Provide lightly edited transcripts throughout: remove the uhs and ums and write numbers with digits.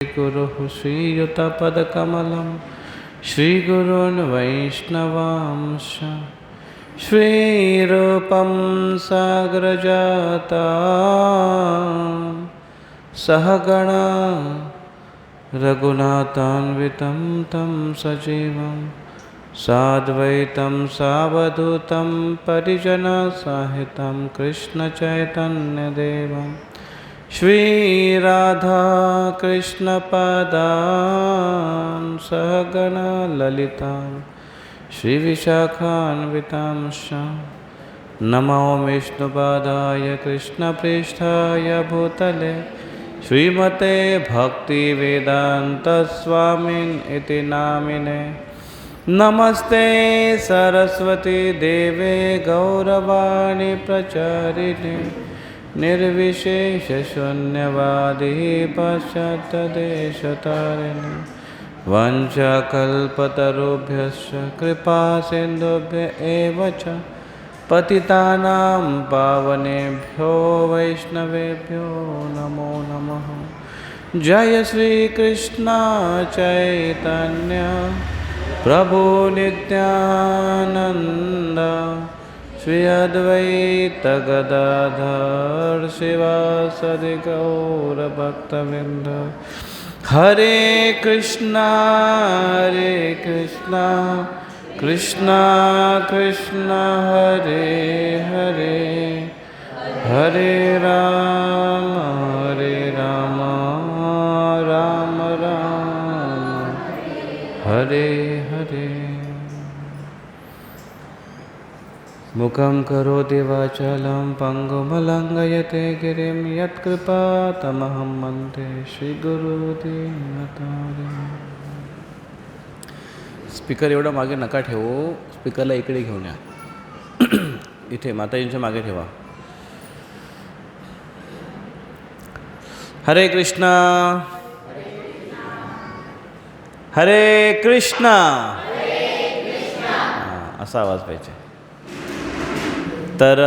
गुरुः श्रीयुतपदकमलं श्रीगुरून् वैष्णवांश श्रीरूपं साग्रजाता सहगणा रघुनाथान्वितं तं सजीवं साद्वैतं सावधूतं परिजनसहितं कृष्णचैतन्यदेवं श्रीराधा कृष्णपदान् सहगणा ललितां श्रीविशाखान्वितांश्च नमो विष्णुपादाय कृष्णप्रेष्ठाय भूतले श्रीमते भक्तिवेदान्तस्वामिन् इति नामिने नमस्ते सरस्वती देवे गौरवाणी प्रचारिणे निर्विशेषशून्यवादी पाश्चात्यदेशतारिणे वंशकल्पतरुभ्यश्च कृपासिन्धुभ्य एव च पतितानां पावनेभ्यो वैष्णवेभ्यो नमो नमः। जय श्री कृष्ण चैतन्य प्रभु नित्यानंद श्री अद्वैत गदाधर शिवासादि गौर भक्तवृंद। हरे कृष्णा कृष्णा कृष्णा हरे हरे हरे राम राम राम हरे हरे। मुखं करोति वाचालं पङ्गुमलङ्घयते गिरिं यत्कृपातमहं वन्दे श्रीगुरुदीनतारिणम्। स्पीकर एवढा मागे नका ठेवू, स्पीकरला इकडे घेऊन या, इथे माताजींच्या मागे ठेवा। हरे कृष्णा हरे कृष्णा असा आवाज पाहिजे। तर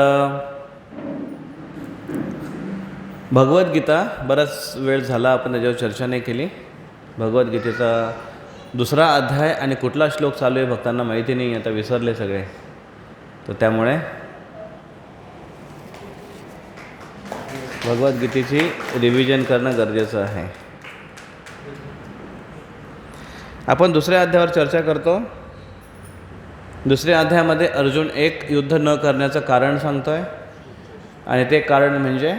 भगवद्गीता बराच वेळ झाला आपण त्याच्यावर चर्चा नाही केली। भगवद्गीतेचा दुसरा अध्याय आणि कुठला श्लोक चालू आहे भक्तांना माहिती नाही, आता विसरले सगळे, तर त्यामुळे भगवद्गीतेची रिव्हिजन करणं गरजेचं आहे। आपण दुसऱ्या अध्यायावर चर्चा करतो। दुसऱ्या अध्यायामध्ये अर्जुन एक युद्ध न करण्याचं कारण सांगतोय, आणि ते कारण म्हणजे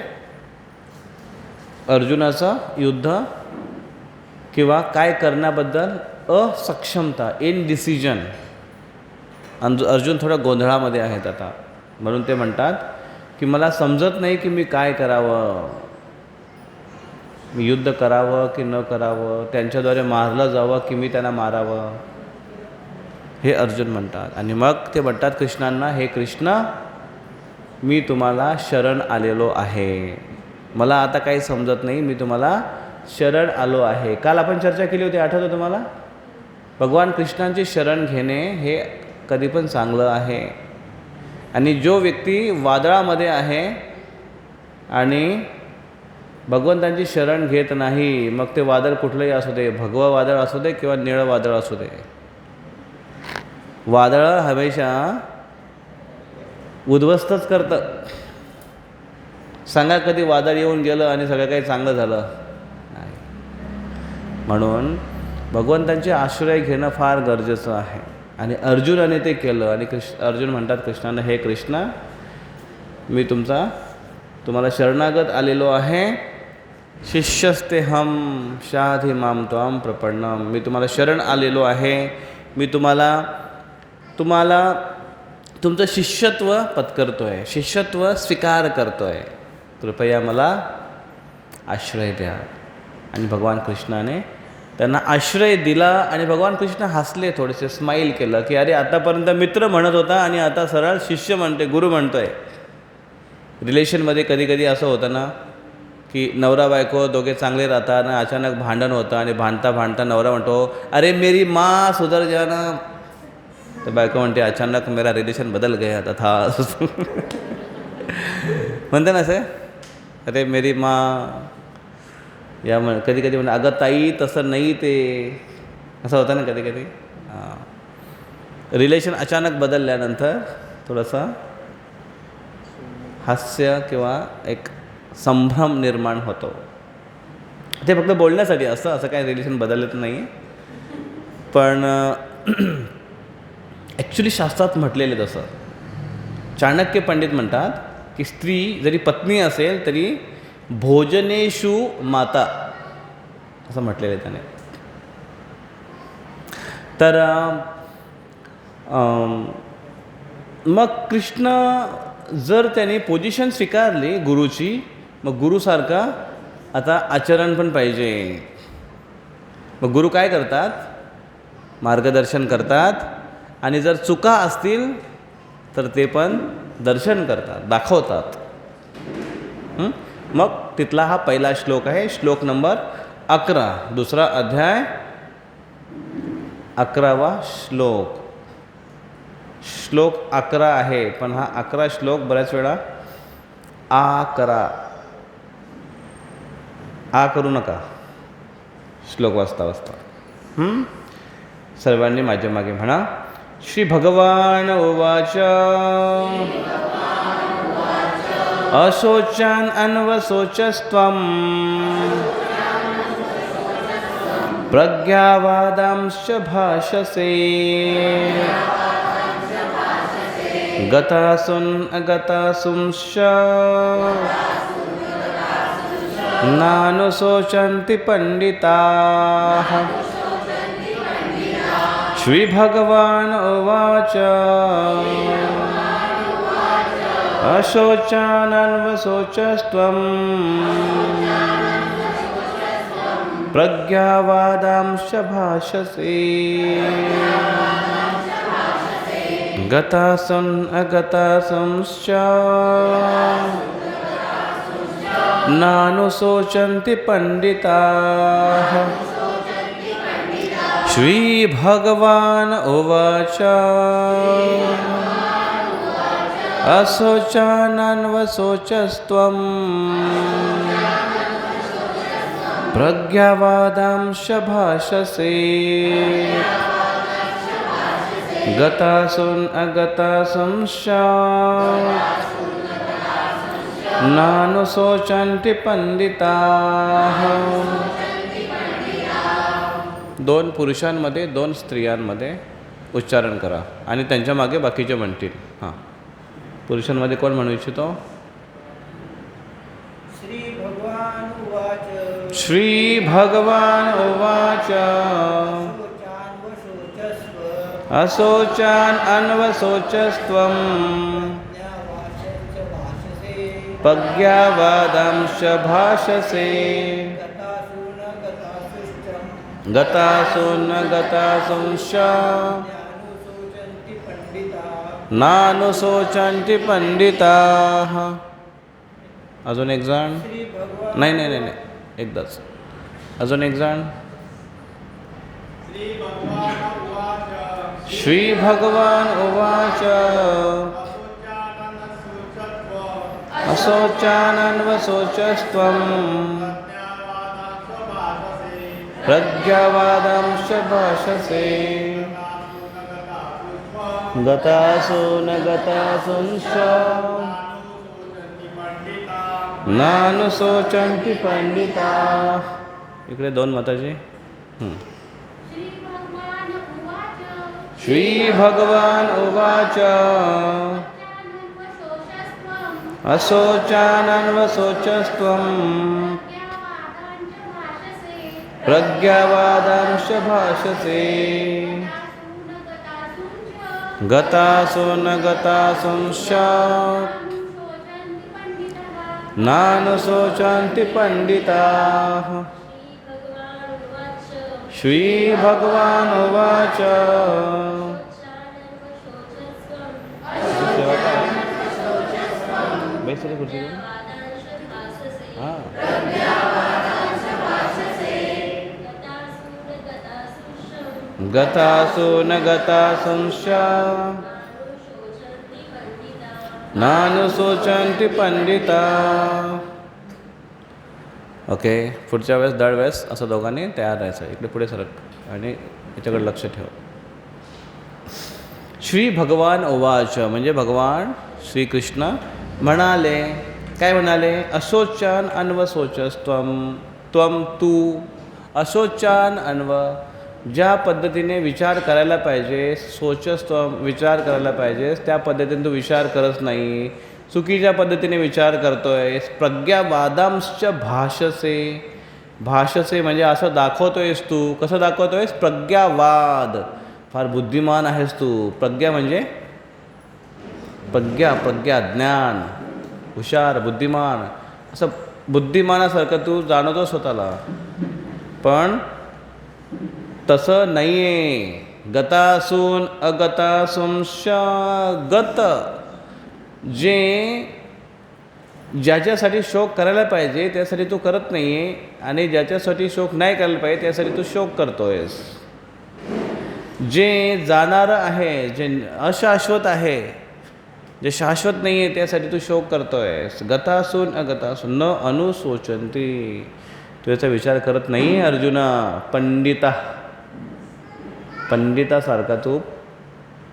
अर्जुनाचं युद्ध किंवा काय करण्याबद्दल असक्षमता, इनडिसिजन। अर्जुन थोडा गोंधळामध्ये आहेत आता, म्हणून ते म्हणतात की मला समजत नाही की मी काय करावं, मी युद्ध करावं की न करावं, त्यांच्याद्वारे मारलं जावं की मी त्यांना मारावं, हे अर्जुन म्हणतात। आणि मग ते म्हणतात कृष्णांना, हे कृष्ण मी तुम्हाला शरण आलेलो आहे, मला आता काही समजत नाही, मी तुम्हाला शरण आलो आहे। काल आपण चर्चा केली होती, आठवतं तुम्हाला? भगवान कृष्णांची शरण घेणे हे कधी पण चांगलं आहे। आणि जो व्यक्ती वादळामध्ये आहे आणि भगवंतांची शरण घेत नाही, मग ते वादळ कुठलंही असू दे, भगवं वादळ असू दे किंवा निळं वादळ असू दे, वादळ हमेशा उद्ध्वस्तच करतं। सांगा कधी वादळ येऊन गेलं आणि सगळं काही चांगलं झालं नाही। म्हणून भगवंतांचे आश्रय घेणं फार गरजेचं आहे, आणि अर्जुनाने ते केलं। आणि अर्जुन म्हणतात कृष्णाने, हे कृष्ण मी तुम्हाला शरणागत आलेलो आहे। शिष्यस्ते हम शाधि माम त्वाम प्रपन्नम, मी तुम्हाला शरण आलेलो आहे, मी तुम्हाला तुमचं शिष्यत्व पत्करतोय, शिष्यत्व स्वीकार करतोय, कृपया मला आश्रय द्या। आणि भगवान कृष्णाने त्यांना आश्रय दिला, आणि भगवान कृष्ण हसले, थोडेसे स्माईल केलं की अरे आतापर्यंत मित्र म्हणत होता आणि आता सरळ शिष्य म्हणते, गुरु म्हणतोय। रिलेशनमध्ये कधी कधी असं होतं ना की नवरा बायको दोघे चांगले राहतात आणि अचानक भांडण होतं, आणि भांडता भांडता नवरा म्हणतो अरे मेरी माँ सुधर जाना, तर बायको म्हणते अचानक मेरा रिलेशन बदल गया तथा म्हणते ना असे, अरे मेरी माँ यामुळे कधी कधी म्हणजे अगं ताई तसं नाही ते असं होतं ना कधी कधी. रिलेशन अचानक बदलल्यानंतर थोडंसं हास्य किंवा एक संभ्रम निर्माण होतो. ते फक्त बोलण्यासाठी असतं, असं काय रिलेशन बदलत नाही. पण ॲक्च्युली शास्त्रात म्हटलेलं तसं. चाणक्य पंडित म्हणतात की स्त्री जरी पत्नी असेल तरी भोजनेषु माता असं म्हटलेलं आहे त्याने. तर मग कृष्ण जर त्याने पोझिशन स्वीकारली गुरुची, मग गुरुसारखा आता आचरण पण पाहिजे. मग गुरु काय करतात? मार्गदर्शन करतात आणि जर चुका असतील तर ते पण दर्शन करतात, दाखवतात. मग तिथला हा पहिला श्लोक आहे, श्लोक नंबर 11, दुसरा अध्याय 11वा श्लोक. श्लोक 11 आहे, पण हा 11 श्लोक बऱ्याच वेळा आ करा, आ करू नका श्लोक वाचता वाचता. सर्वांनी माझ्या मागे म्हणा. श्री भगवान उवाच अशोचान अन्वशोचस्त्वं प्रज्ञावादांश्च भाषसे गतासुन अगतासुंश्च नानुशोचन्ति पंडिताः. श्री भगवान उवाच अशोचानन्वशोचस्त्वं प्रज्ञावादांश्च भाषसे गतासुन अगतासुंश्च नानुशोचन्ति पंडिताः. श्री भगवान उवाच अशोचानन्वशोचस्त्वं प्रज्ञावादांश्च भाषसे गतासुन अगतासुंश्च नानुशोचन्ति पंडिताः. 2 पुरुषांमध्ये 2 स्त्रियांमध्ये उच्चारण करा आणि त्यांच्या मागे बाकीचे म्हणतील. हां, पुरुषांमध्ये कोण म्हणू इच्छितो? श्री भगवान उवाच अशोचान अन्वशोचस्त्वं प्रज्ञावादांश्च भाषसे गतासुन गतासुंश्च नानुशोचन्ति पंडिताः. अजून एक जण? नाही नाही नाही नाही, एकदाच. अजून एक जण? श्री भगवान उवाच अशोचानन्वशोचस्त्वं प्रज्ञावादांश्च भाषसे गतासुन गतासुंश्च नानुशोचन्ति पंडिताः. इकडे 2 माताजी. श्री भगवान उवाच अशोचानन्वशोचस्त्वं प्रज्ञावादांश्च भाषसे गतासुन गतासुंश्च नानुशोचन्ति पंडिताः. श्री भगवान उवाच गतासुन गतासुंश्च नानुशोचन्ति पंडिताः. ओके, पुढच्या वेळेस दरवेळेस असं दोघांनी तयार राहायचं. इकडे पुढे सरक आणि याच्याकडे लक्ष ठेव. श्री भगवान ओवाच, म्हणजे भगवान श्रीकृष्ण म्हणाले. काय म्हणाले? अशोचान अन्वशोचस्त्वम, त्वम तू अशोचान अन्व, ज्या पद्धतीने विचार करायला पाहिजे, सोचस्त्वम विचार करायला पाहिजेस त्या पद्धतीने तू विचार करत नाही, चुकीच्या पद्धतीने विचार करतोयस. प्रज्ञावादांश्च भाषसे, भाषसे म्हणजे असं दाखवतोयस तू. कसं दाखवतोयस? प्रज्ञावाद. फार बुद्धिमान आहेस तू. प्रज्ञा म्हणजे प्रज्ञा ज्ञान, हुशार, बुद्धिमान, असं बुद्धिमानासारखं तू जाणवतो स्वतःला. पण तसं नाही आहे. गतासून अगतासूंश गत, जे ज्याच्यासाठी शोक करायला पाहिजे त्यासाठी तू करत नाही आहे, आणि ज्याच्यासाठी शोक नाही करायला पाहिजे त्यासाठी तू शोक करतोयस. जे जाणारं आहे, जे अशाश्वत आहे, जे शाश्वत नाही आहे त्यासाठी तू शोक करतोयस. गतासून अगतासून न अनुशोचंती, तू याचा विचार करत नाही अर्जुना. पंडितासारखा तू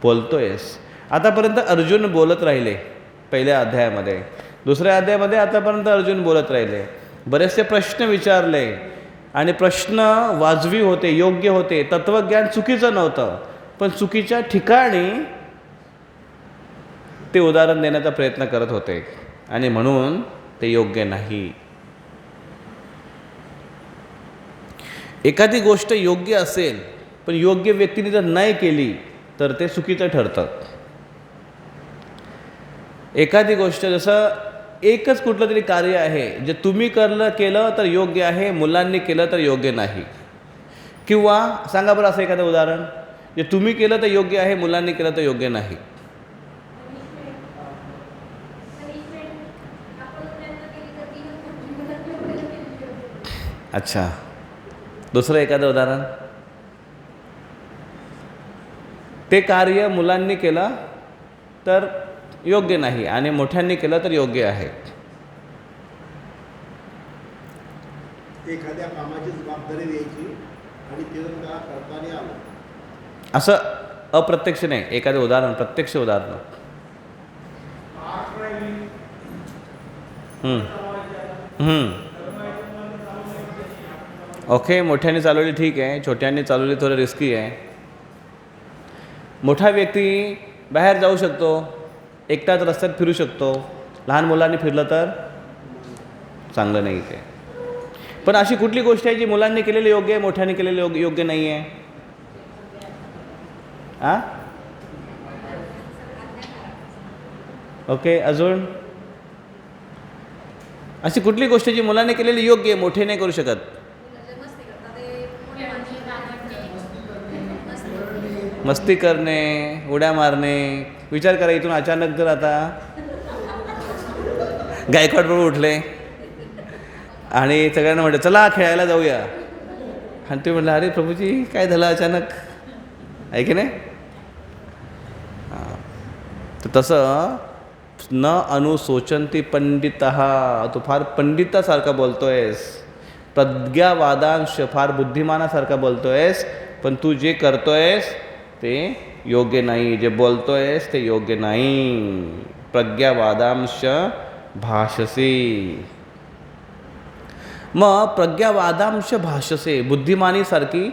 बोलतोयस. आतापर्यंत अर्जुन बोलत राहिले पहिल्या अध्यायामध्ये. दुसऱ्या अध्यायामध्ये आतापर्यंत अर्जुन बोलत राहिले. बरेचसे प्रश्न विचारले आणि प्रश्न वाजवी होते, योग्य होते. तत्त्वज्ञान चुकीचं नव्हतं, पण चुकीच्या ठिकाणी ते उदाहरण देण्याचा प्रयत्न करत होते आणि म्हणून ते योग्य नाही. एखादी गोष्ट योग्य असेल पण योग्य व्यक्तीने जर नाही केली तर ते चुकीचं ठरतं. एखादी गोष्ट, जसं एकच कुठलं तरी कार्य आहे जे तुम्ही केलं तर योग्य आहे, मुलांनी केलं तर योग्य नाही. किंवा सांगा बरं असं एखादं उदाहरण, जे तुम्ही केलं तर योग्य आहे, मुलांनी केलं तर योग्य नाही. अच्छा, दुसरं एखादं उदाहरण, ते कार्य मुलांनी केलं तर योग्य नाही आणि मोठ्यांनी केलं तर योग्य आहे. एखाद्या कामाची जबाबदारी द्यायची आणि ते जर त्याला करता नाही आलं, असं अप्रत्यक्ष नाही, एखादं उदाहरण, प्रत्यक्ष उदाहरण. ओके, मोठ्यांनी चालवली ठीक आहे, छोट्यांनी चालवली थोडं रिस्की आहे. मोठा व्यक्ती बाहेर जाऊ शकतो, एकटाच रस्त्यात फिरू शकतो. लहान मुलांनी फिरलं तर चांगलं नाही ते. पण अशी कुठली गोष्ट आहे जी मुलांनी केलेली योग्य आहे, मोठ्यांनी केलेली योग्य नाही आहे? हां, ओके, अजून अशी कुठली गोष्ट जी मुलांनी केलेली योग्य आहे, मोठे नाही करू शकत? मस्ती करणे, उड्या मारणे. विचार करा, इथून अचानक जर आता गायकवाड प्रभू उठले आणि सगळ्यांना म्हटलं चला खेळायला जाऊया, आणि ते म्हटलं अरे प्रभूजी काय झालं अचानक, आहे की नाही? हां, तर तसं न अनुशोचंती पंडितः, तू फार पंडितासारखा बोलतोयस, प्रज्ञावादांश फार बुद्धिमानासारखा बोलतोयस, पण तू जे करतोयस ते योग्य नाही, जे बोलतोयस ते योग्य नाही. प्रज्ञावादांश भाषसे. मग प्रज्ञावादांश भाषसे, बुद्धिमानीसारखी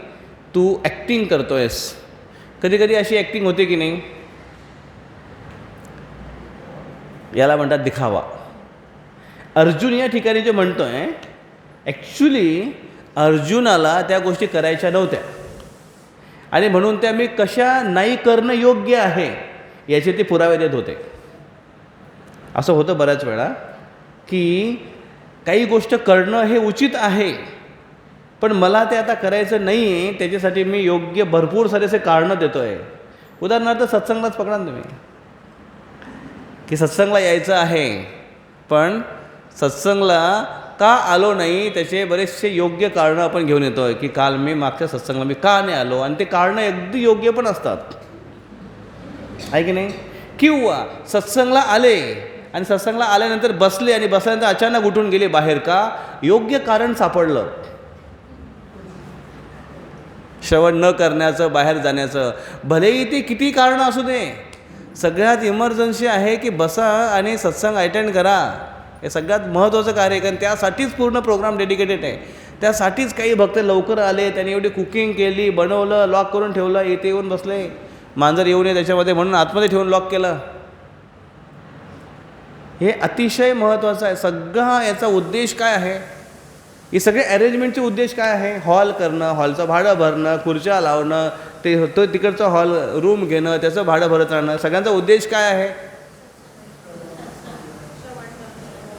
तू ॲक्टिंग करतोयस. कधी कधी अशी ॲक्टिंग होते की नाही, याला म्हणतात दिखावा. अर्जुन या ठिकाणी जे म्हणतोय, ॲक्च्युली अर्जुनाला त्या गोष्टी करायच्या नव्हत्या आणि म्हणून त्या मी कशा नाही करणं योग्य आहे याचे ते पुरावे देत होते. असं होतं बऱ्याच वेळा की काही गोष्ट करणं हे उचित आहे, पण मला ते आता करायचं नाही आहे, त्याच्यासाठी मी योग्य भरपूर सारे असे कारणं देतो आहे. उदाहरणार्थ सत्संगाच पकडा तुम्ही, की सत्संगला यायचं आहे पण सत्संगला का आलो नाही त्याचे बरेचसे योग्य कारणं आपण घेऊन येतो आहे, की काल मी मागच्या सत्संगला मी का नाही आलो, आणि ते कारणं अगदी योग्य पण असतात, आहे की नाही? किंवा सत्संगला आले आणि सत्संगाला आल्यानंतर बसले आणि बसल्यानंतर अचानक उठून गेले बाहेर का? योग्य कारण सापडलं श्रवण न करण्याचं, बाहेर जाण्याचं. भलेही ते किती कारणं असू दे, सगळ्यात इमर्जन्सी आहे की बसा आणि सत्संग अटेंड करा. हे सगळ्यात महत्त्वाचं कार्य आहे, कारण त्यासाठीच पूर्ण प्रोग्राम डेडिकेटेड आहे. त्यासाठीच काही भक्त लवकर आले, त्यांनी एवढी कुकिंग केली, बनवलं, लॉक करून ठेवलं, इथे येऊन बसले, मांजर येऊ नये त्याच्यामध्ये म्हणून आतमध्ये ठेवून लॉक केलं. हे अतिशय महत्त्वाचं आहे. सगळा याचा उद्देश काय आहे? हे सगळे अरेंजमेंटचे उद्देश काय आहे? हॉल करणं, हॉलचं भाडं भरणं, खुर्च्या लावणं, तो तिकडचं हॉल रूम घेणं, त्याचं भाडं भरत राहणं. सगळ्यांचा उद्देश काय आहे?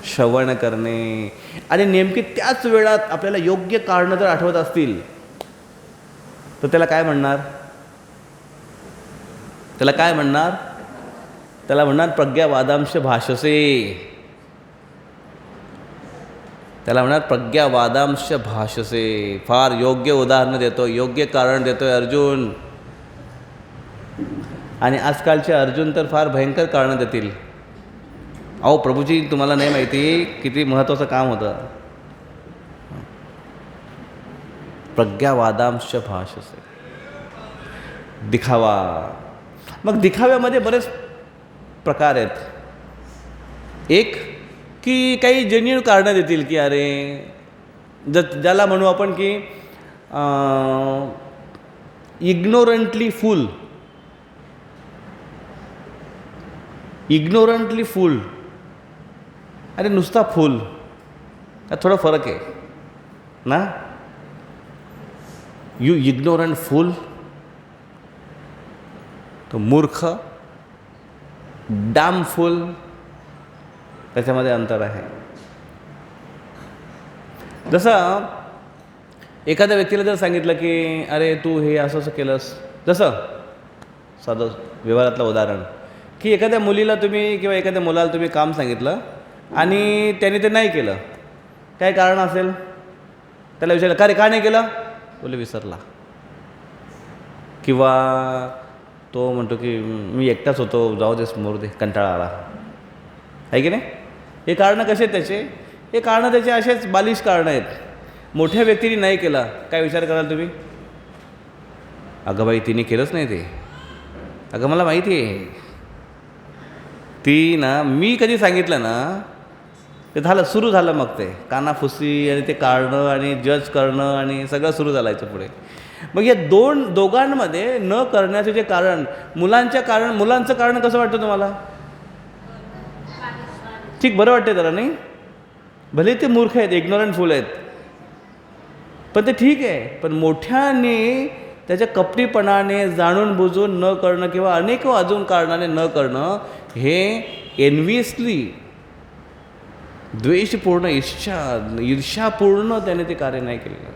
श्रवण करणे. आणि नेमकी त्याच वेळात आपल्याला योग्य कारणं जर आठवत असतील तर त्याला काय म्हणणार? त्याला म्हणणार प्रज्ञावादांश भाषसे. प्रज्ञावादांश भाषसे. फार योग्य उदाहरणं देतो, योग्य कारण देतोय अर्जुन. आणि आजकालचे अर्जुन तर फार भयंकर कारणं देतील. अहो प्रभूजी, तुम्हाला नाही माहिती किती महत्त्वाचं काम होतं. प्रज्ञावादांश भाषसे. दिखावा. मग दिखाव्यामध्ये बरेच प्रकार आहेत. एक की काही जेन्युइन कारणं देतील की अरे ज्याला म्हणू आपण की इग्नोरंटली फूल. अरे नुसता फूल, त्यात थोडा फरक आहे ना. यू इग्नोरंट फूल, तो मूर्ख, डॅम फूल, त्याच्यामध्ये अंतर आहे. जसं एखाद्या व्यक्तीला जर सांगितलं की अरे तू हे असं असं केलंस, जसं साधं व्यवहारातलं उदाहरण की एखाद्या मुलीला तुम्ही किंवा एखाद्या मुलाला तुम्ही काम सांगितलं आणि त्याने ते नाही केलं, काय कारण असेल? त्याला विचारलं का रे का नाही केलं? बोले विसरला. किंवा तो म्हणतो की मी एकटाच होतो, जाऊ दे, समोर दे, कंटाळा आला, आहे की नाही? हे कारणं कसे आहेत त्याचे? हे कारणं त्याचे असेच बालिश कारणं आहेत. मोठ्या व्यक्तीने नाही केलं, काय विचार कराल तुम्ही? अगं बाई तिने केलंच नाही ते, अगं मला माहिती आहे ती ना, मी कधी सांगितलं ना ते झालं, सुरू झालं. मग ते कानाफुसी आणि ते कारणं आणि जज करणं आणि सगळं सुरू झालं याच्या पुढे. मग या दोघांमध्ये न करण्याचे जे कारण, मुलांचं कारण कसं वाटतं तुम्हाला? ठीक, बरं वाटते जरा, नाही? भले ते मूर्ख आहेत, इग्नोरंट फुल आहेत, पण ते ठीक आहे. पण मोठ्याने त्याच्या कपटीपणाने, जाणून बुजून न करणं किंवा अनेक अजून कारणाने न करणं, हे एनव्हियसली, द्वेषपूर्ण, ईर्ष्यापूर्ण त्याने ते कार्य नाही केलेलं.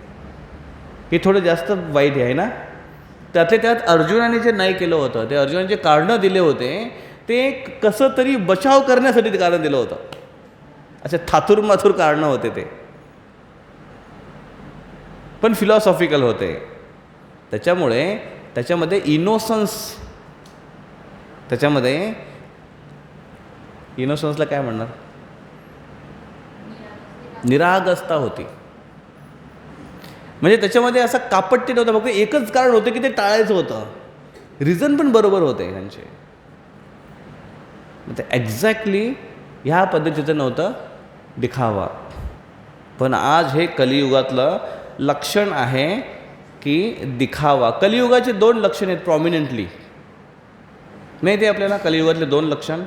हे थोडं जास्त वाईट आहे ना. त्यातल्या त्यात अर्जुनाने जे नाही केलं होतं, ते अर्जुनाने जे कारणं दिले होते ते कसं तरी बचाव करण्यासाठी ते कारण दिलं होतं. असे थातूरमाथूर कारणं होते ते, पण फिलॉसॉफिकल होते. त्याच्यामुळे त्याच्यामध्ये इनोसन्सला काय म्हणणार? निरागसता होती. म्हणजे त्याच्यामध्ये असं कापट्य नव्हतं, फक्त एकच कारण होतं की ते टाळायचं होतं. रिझन पण बरोबर होते त्यांचे. ते एक्झॅक्टली ह्या पद्धतीचं नव्हतं दिखावा. पण आज हे कलियुगातलं लक्षण आहे की दिखावा. कलियुगाचे 2 लक्षण आहेत प्रॉमिनंटली, माहिती आहे आपल्याला? कलियुगातले 2 लक्षण,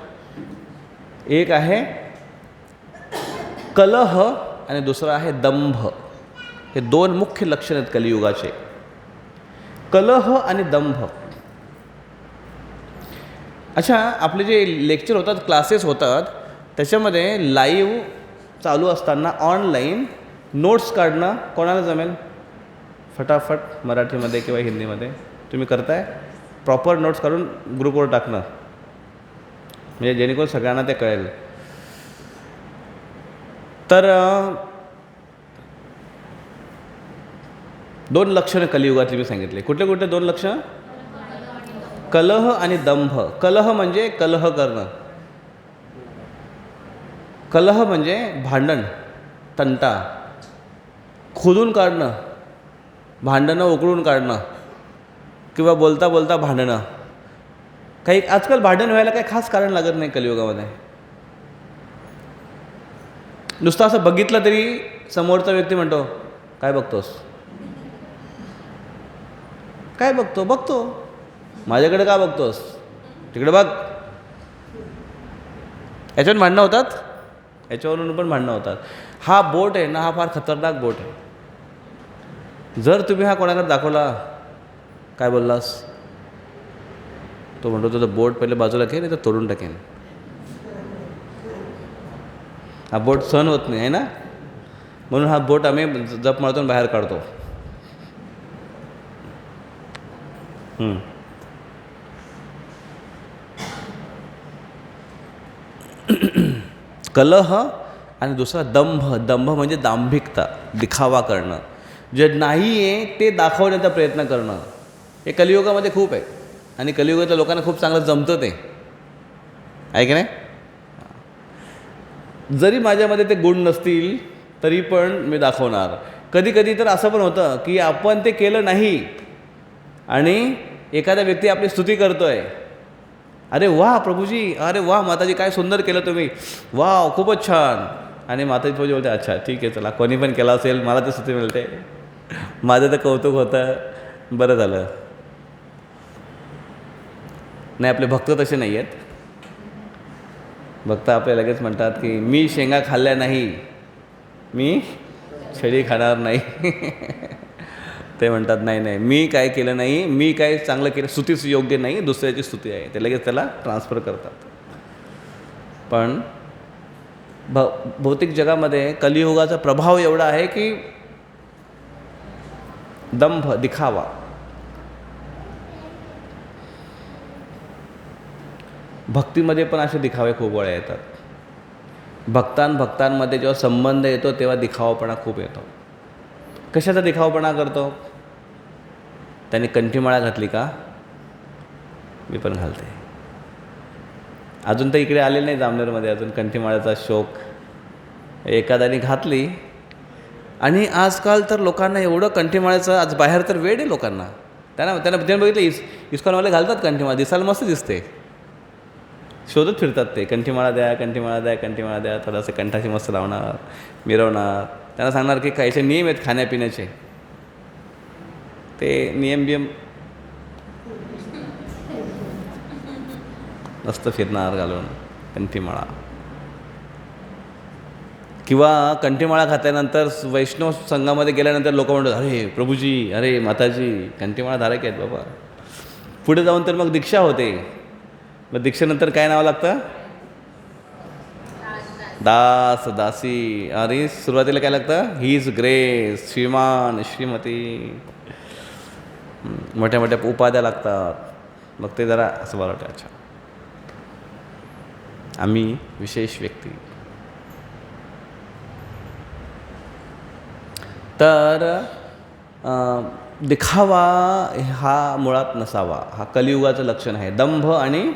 एक आहे कलह आणि दुसरं आहे दंभ. हे 2 मुख्य लक्षण आहेत कलियुगाचे, कलह आणि दंभ. अच्छा, आपले जे लेक्चर होतात, क्लासेस होतात, त्याच्यामध्ये लाईव्ह चालू असताना ऑनलाईन नोट्स काढणं कोणाला जमेल? फटाफट मराठीमध्ये किंवा हिंदीमध्ये तुम्ही करताय? प्रॉपर नोट्स काढून ग्रुपवर टाकणं, म्हणजे जेणेकरून सगळ्यांना ते कळेल. तर 2 लक्षणं कलियुगातली मी सांगितले. कुठले कुठले 2 लक्षणं? कलह आणि दंभ. कलह म्हणजे कलह करणं, कलह म्हणजे भांडण, तंटा, खोदून काढणं, भांडणं उकळून काढणं किंवा बोलता बोलता भांडणं. काही आजकाल भांडण व्हायला काही खास कारण लागत नाही कलियुगामध्ये. नुसतं असं बघितलं तरी समोरचा व्यक्ती म्हणतो, काय बघतोस, काय बघतो, बघतो माझ्याकडे का बघतोस, तिकडे बघ. याच्यावरून भांडणं होतात, याच्यावरून पण भांडणं होतात. हा बोट आहे ना, हा फार खतरनाक बोट आहे. जर तुम्ही हा कोणाकडे दाखवला, काय बोललास, तो म्हणतो तुझं बोट पहिले बाजूला घे, नाही तर तोडून टाकेन. हा बोट सहन होत नाही आहे ना, म्हणून हा बोट आम्ही जप मारतून बाहेर काढतो. कलह आणि दुसरा दंभ. दंभ म्हणजे दांभिकता, दिखावा करणं, जे नाही आहे ते दाखवण्याचा प्रयत्न करणं. हे कलियुगामध्ये खूप आहे आणि कलियुगातल्या लोकांना खूप चांगलं जमतं ते, आहे की नाही. जरी माझ्यामध्ये ते गुण नसतील तरी पण मी दाखवणार. कधी कधी तर असं पण होतं की आपण ते केलं नाही आणि एखादा व्यक्ती आपली स्तुती करतोय, अरे वा प्रभूजी, अरे वा माताजी, काय सुंदर केलं तुम्ही, वा खूपच छान. आणि माताजी प्रभूजी बोलते, अच्छा ठीक आहे, चला कोणी पण केलं असेल, मला ते स्तुती मिळते, माझं तर कौतुक होतं, बरं झालं. नाही, आपले भक्त तसे नाही आहेत. भक्त आपले लगेच म्हणतात की मी शेंगा खाल्ल्या नाही, मी छडी खाणार नाही. ते म्हणतात नाही नाही, मी काय केलं नाही, मी काय चांगलं केलं, स्तुतीच योग्य नाही, दुसऱ्याची स्तुती आहे, ते लगेच त्याला ट्रान्सफर करतात. पण भौतिक जगामध्ये कलियुगाचा प्रभाव एवढा आहे की दंभ, दिखावा. भक्तीमध्ये पण असे दिखावे खूप वेळा येतात. भक्तांमध्ये जेव्हा संबंध येतो तेव्हा दिखावापणा खूप येतो. कशाचा दिखावापणा करतो, त्याने कंठीमाळा घातली का, मी पण घालते. अजून तर इकडे आलेलं नाही जामनेरमध्ये अजून कंठीमाळ्याचा शौक. एखाद्याने घातली आणि आजकाल तर लोकांना एवढं कंठीमाळ्याचं, आज बाहेर तर वेड आहे लोकांना. त्यांना बघितलं, इस्कॉनवाले घालतात कंठीमाळा, दिसायला मस्त दिसते, शोधत फिरतात ते, कंठीमाळा द्या, कंठीमाळा द्या, कंठीमाळा द्या. थोडासे कंठाशी मस्त लावणार, मिरवणार. त्यांना सांगणार की काहीचे नियम आहेत खाण्यापिण्याचे, ते नियम मस्त फिरणार घालून कंठीमाळा. किंवा कंठीमाळा घातल्यानंतर वैष्णव संघामध्ये गेल्यानंतर लोक म्हणतात, अरे प्रभूजी, अरे माताजी, कंठीमाळा धारक आहेत बाबा. पुढे जाऊन तर मग दीक्षा होते. मग दीक्षेनंतर काय नाव लागतं, दास, दासी. आणि सुरुवातीला काय लागतं, हीज ग्रेस, श्रीमान, श्रीमती, मोठ्या मोठ्या उपाध्या लागतात. मग ते जरा असं बरं वाटतं, अच्छा आम्ही विशेष व्यक्ती. तर दिखावा हा मुळात नसावा, हा कलियुगाचं लक्षण आहे. दंभ आणि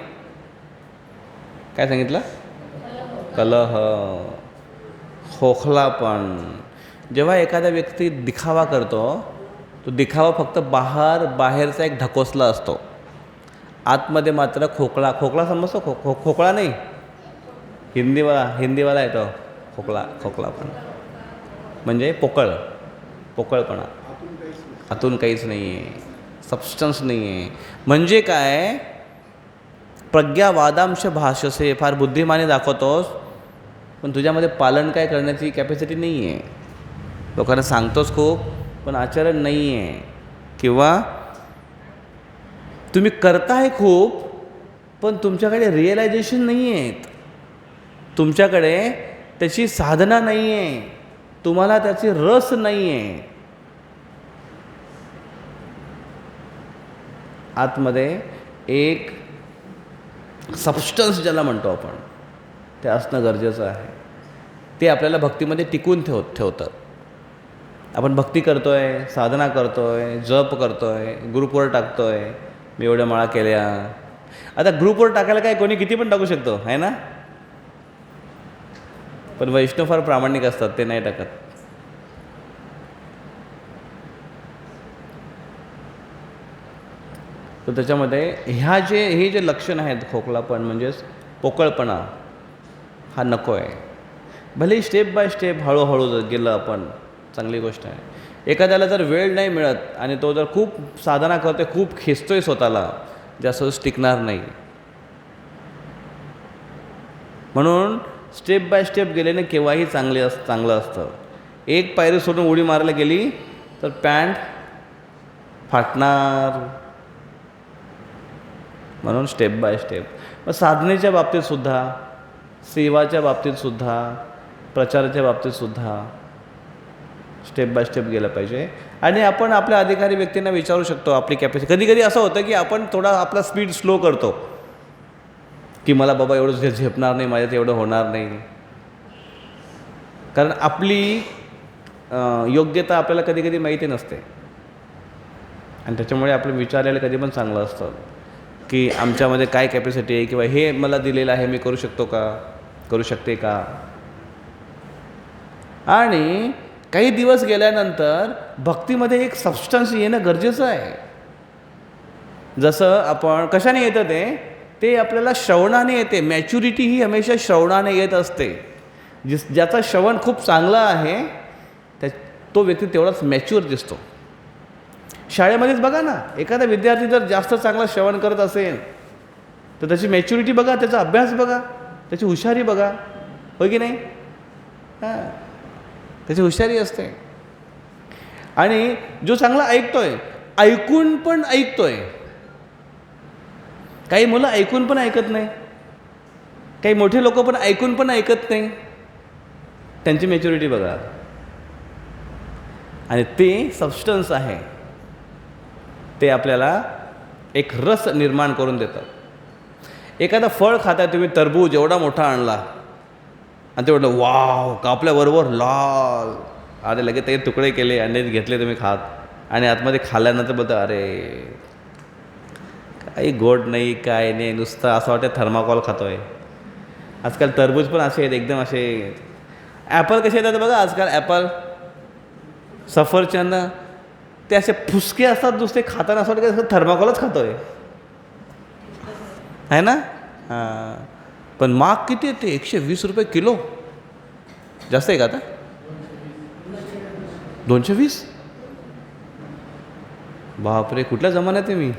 काय सांगितलं, कलह, खोखलापण. जेव्हा एखादा व्यक्ती दिखावा करतो, तो दिखावा फक्त बाहेरचा एक ढकोसला असतो, आतमध्ये मात्र खोकला समजतो. खोकला नाही, हिंदीवाला आहे तो खोकलापण म्हणजे पोकळपणा. आतून काहीच नाही आहे, सबस्टन्स नाही आहे. म्हणजे काय, प्रज्ञा वादांश भाषसे, फार बुद्धिमानी दाखवतोस पण तुझ्यामध्ये पालन काय करण्याची कॅपॅसिटी नाही आहे. लोकांना सांगतोस खूप पण आचरण नाही आहे. किंवा तुम्ही करताय खूप पण तुमच्याकडे रिअलायझेशन नाही आहेत, तुमच्याकडे त्याची साधना नाही आहे, तुम्हाला त्याची रस नाही आहे. आतमध्ये एक सबस्टन्स ज्याला म्हणतो आपण, ते असणं गरजेचं आहे. ते आपल्याला भक्तीमध्ये टिकून ठेवतं. आपण भक्ती करतो आहे, साधना करतो आहे, जप करतो आहे, ग्रुपवर टाकतो आहे, मी एवढ्या माळा केल्या. आता ग्रुपवर टाकायला काय कोणी किती पण टाकू शकतो, आहे ना. पण वैष्णव फार प्रामाणिक असतात, ते नाही टाकत. तर त्याच्यामध्ये हे जे लक्षण आहेत, खोकलापण म्हणजेच पोकळपणा, हा नको आहे. भले स्टेप बाय स्टेप हळूहळू जर गेलं आपण, चांगली गोष्ट आहे. एखाद्याला जर वेळ नाही मिळत आणि तो जर खूप साधना करतोय, खूप खेचतोय स्वतःला, जास्त टिकणार नाही. म्हणून स्टेप बाय स्टेप गेल्याने केव्हाही चांगलं असतं. एक पायरी सोडून उडी मारायला गेली तर पॅन्ट फाटणार. म्हणून स्टेप बाय स्टेप. मग साधनेच्या बाबतीतसुद्धा, सेवाच्या बाबतीतसुद्धा, प्रचाराच्या बाबतीतसुद्धा स्टेप बाय स्टेप गेलं पाहिजे. आणि आपण आपल्या अधिकारी व्यक्तींना विचारू शकतो आपली कॅपॅसिटी. कधी कधी असं होतं की आपण थोडा आपला स्पीड स्लो करतो, की मला बाबा एवढं झेपणार नाही, माझ्यात एवढं होणार नाही. कारण आपली योग्यता आपल्याला कधी कधी माहिती नसते, आणि त्याच्यामुळे आपलं विचारलेलं कधी पण चांगलं असतं की आमच्यामध्ये काय कॅपॅसिटी आहे, किंवा हे मला दिलेलं आहे, मी करू शकतो का, करू शकते का. आणि काही दिवस गेल्यानंतर भक्तीमध्ये एक सबस्टन्स येणं गरजेचं आहे. जसं आपण कशाने येतं ते आपल्याला श्रवणाने येते. मॅच्युरिटी ही हमेशा श्रवणाने येत असते. ज्याचा श्रवण खूप चांगला आहे तो व्यक्ती तेवढाच मॅच्युअर दिसतो. शाळेमध्येच बघा ना, एखादा विद्यार्थी जर जास्त चांगला श्रवण करत असेल तर त्याची मॅच्युरिटी बघा, त्याचा अभ्यास बघा, त्याची हुशारी बघा, हो की नाही. हां, त्याची हुशारी असते. आणि जो चांगला ऐकून पण ऐकतोय. काही मुलं ऐकून पण ऐकत नाही, काही मोठे लोक पण ऐकून पण ऐकत नाही. त्यांची मॅच्युरिटी बघा. आणि ते सबस्टन्स आहे, ते आपल्याला एक रस निर्माण करून देतं. एखादा फळ खाताय तुम्ही, टरबूज एवढा मोठा आणला आणि ते म्हटलं वाव, कापल्याबरोबर लाल, अरे लगेच ते तुकडे केले आणि घेतले तुम्ही खात, आणि आतमध्ये खाल्ल्यानंतर बोलतं अरे काही गोड नाही, काय नाही, नुसतं असं वाटतं थर्माकॉल खातोय. आजकाल टरबूज पण असे आहेत, एकदम असे. ॲपल कसे येतात बघा आजकाल, ॲपल, सफरचंद, ते असे फुसके असतात नुसते, खाताना असं वाटतं की थर्माकॉलच खातोय, आहे ना. हां, पण महाग किती येते, 120 रुपये किलो. जास्त आहे का आता, 220. बापरे, कुठल्या जमान्यात आहे मी.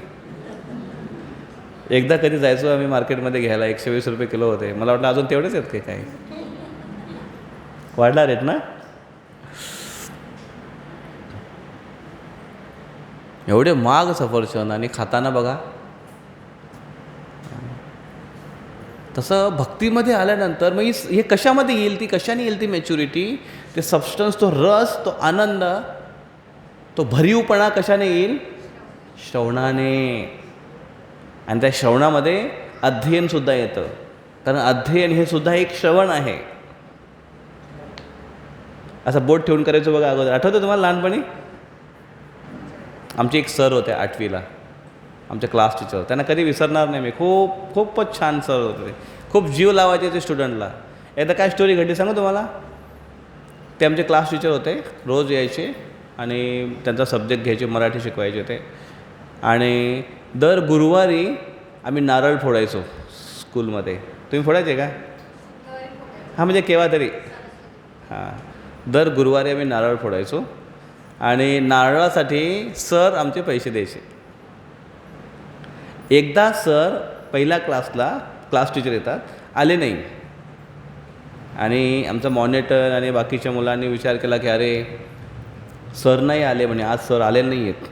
एकदा कधी जायचो आम्ही मार्केटमध्ये घ्यायला, 120 रुपये किलो होते. मला वाटलं अजून तेवढेच आहेत की काय, वाढला रेट ना. एवढे महाग सफरचंद, आणि खाताना बघा. तसं भक्तीमध्ये आल्यानंतर मग हे कशामध्ये येईल, कशाने येईल ती मॅच्युरिटी, ते सबस्टन्स, तो रस, तो आनंद, तो भरीवपणा कशाने येईल, श्रवणाने. आणि त्या श्रवणामध्ये अध्ययनसुद्धा येतं, कारण अध्ययन हे सुद्धा एक श्रवण आहे. असं बोट ठेवून करायचं बघा अगोदर, आठवतं तुम्हाला लहानपणी. आमचे एक सर होते 8वीला, आमचे क्लास टीचर, त्यांना कधी विसरणार नाही मी. खूपच छान सर होते, खूप जीव लावायचे ते स्टुडंटला. एकदा काय स्टोरी घडली सांगू तुम्हाला. ते आमचे क्लास टीचर होते, रोज यायचे आणि त्यांचा सब्जेक्ट घ्यायचे, मराठी शिकवायचे ते. आणि दर गुरुवारी आम्ही नारळ फोडायचो स्कूलमध्ये. तुम्ही फोडायचे का. हां, म्हणजे केव्हा तरी. हां, दर गुरुवारी आम्ही नारळ फोडायचो, आणि नारळासाठी सर आमचे पैसे द्यायचे. एकदा सर पहिल्या क्लास टीचर येतात, आले नाही. आणि आमचा मॉनिटर आणि बाकीच्या मुलांनी विचार केला की अरे सर नाही आले म्हणे, आज सर आले नाही आहेत,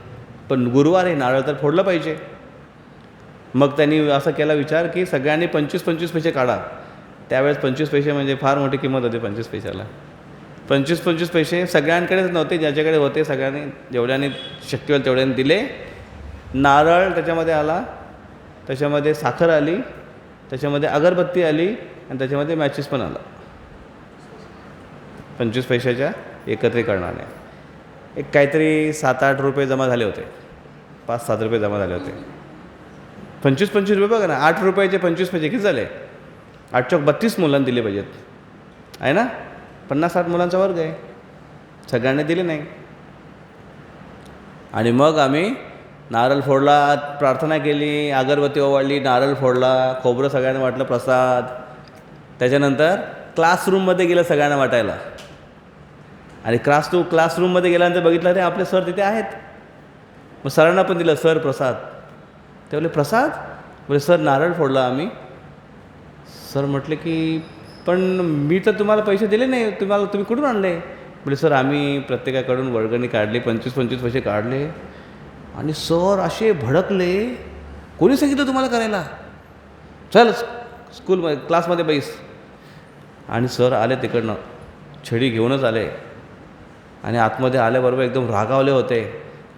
पण गुरुवार आहे, नारळ तर फोडलं पाहिजे. मग त्यांनी असं केला विचार की सगळ्यांनी 25-25 पैसे काढा. त्यावेळेस 25 पैसे म्हणजे फार मोठी किंमत होती 25 पैशाला. 25-25 पैसे सगळ्यांकडेच नव्हते, ज्याच्याकडे होते सगळ्यांनी जेवढ्याने शक्य होईल तेवढ्याने दिले. नारळ त्याच्यामध्ये आला, त्याच्यामध्ये साखर आली, त्याच्यामध्ये अगरबत्ती आली, आणि त्याच्यामध्ये मॅचेस पण आला. 25 पैशाच्या एकत्रीकरणाने एक काहीतरी 7-8 रुपये जमा झाले होते, 5-7 रुपये जमा झाले होते. 25-25 रुपये बघा ना, 8 रुपयाचे 25 पैसे किती झाले. 8 चौक 32 मुलांना दिले पाहिजेत. आहे ना, 50-60 मुलांचा वर्ग आहे, सगळ्यांनी दिले नाही. आणि मग आम्ही नारळ फोडला, प्रार्थना केली, अगरबत्ती ओवाळली, नारळ फोडला, खोबरं सगळ्यांना वाटलं, प्रसाद. त्याच्यानंतर क्लासरूममध्ये गेलं सगळ्यांना वाटायला. आणि क्लासरूममध्ये गेल्यानंतर बघितलं रे आपले सर तिथे आहेत. मग सरांना पण दिलं, सर प्रसाद. ते बोलले प्रसाद? बोले सर नारळ फोडला आम्ही. सर म्हटले की पण मी तर तुम्हाला पैसे दिले नाही, तुम्ही कुठून आणले? बोले सर आम्ही प्रत्येकाकडून वर्गणी काढली, 25-25 पैसे काढले. आणि सर असे भडकले, कोणी सांगितलं तुम्हाला करायला? चल स्कूलमध्ये क्लासमध्ये बैस. आणि सर आले तिकडनं, छडी घेऊनच आले. आणि आतमध्ये आल्याबरोबर एकदम रागावले होते.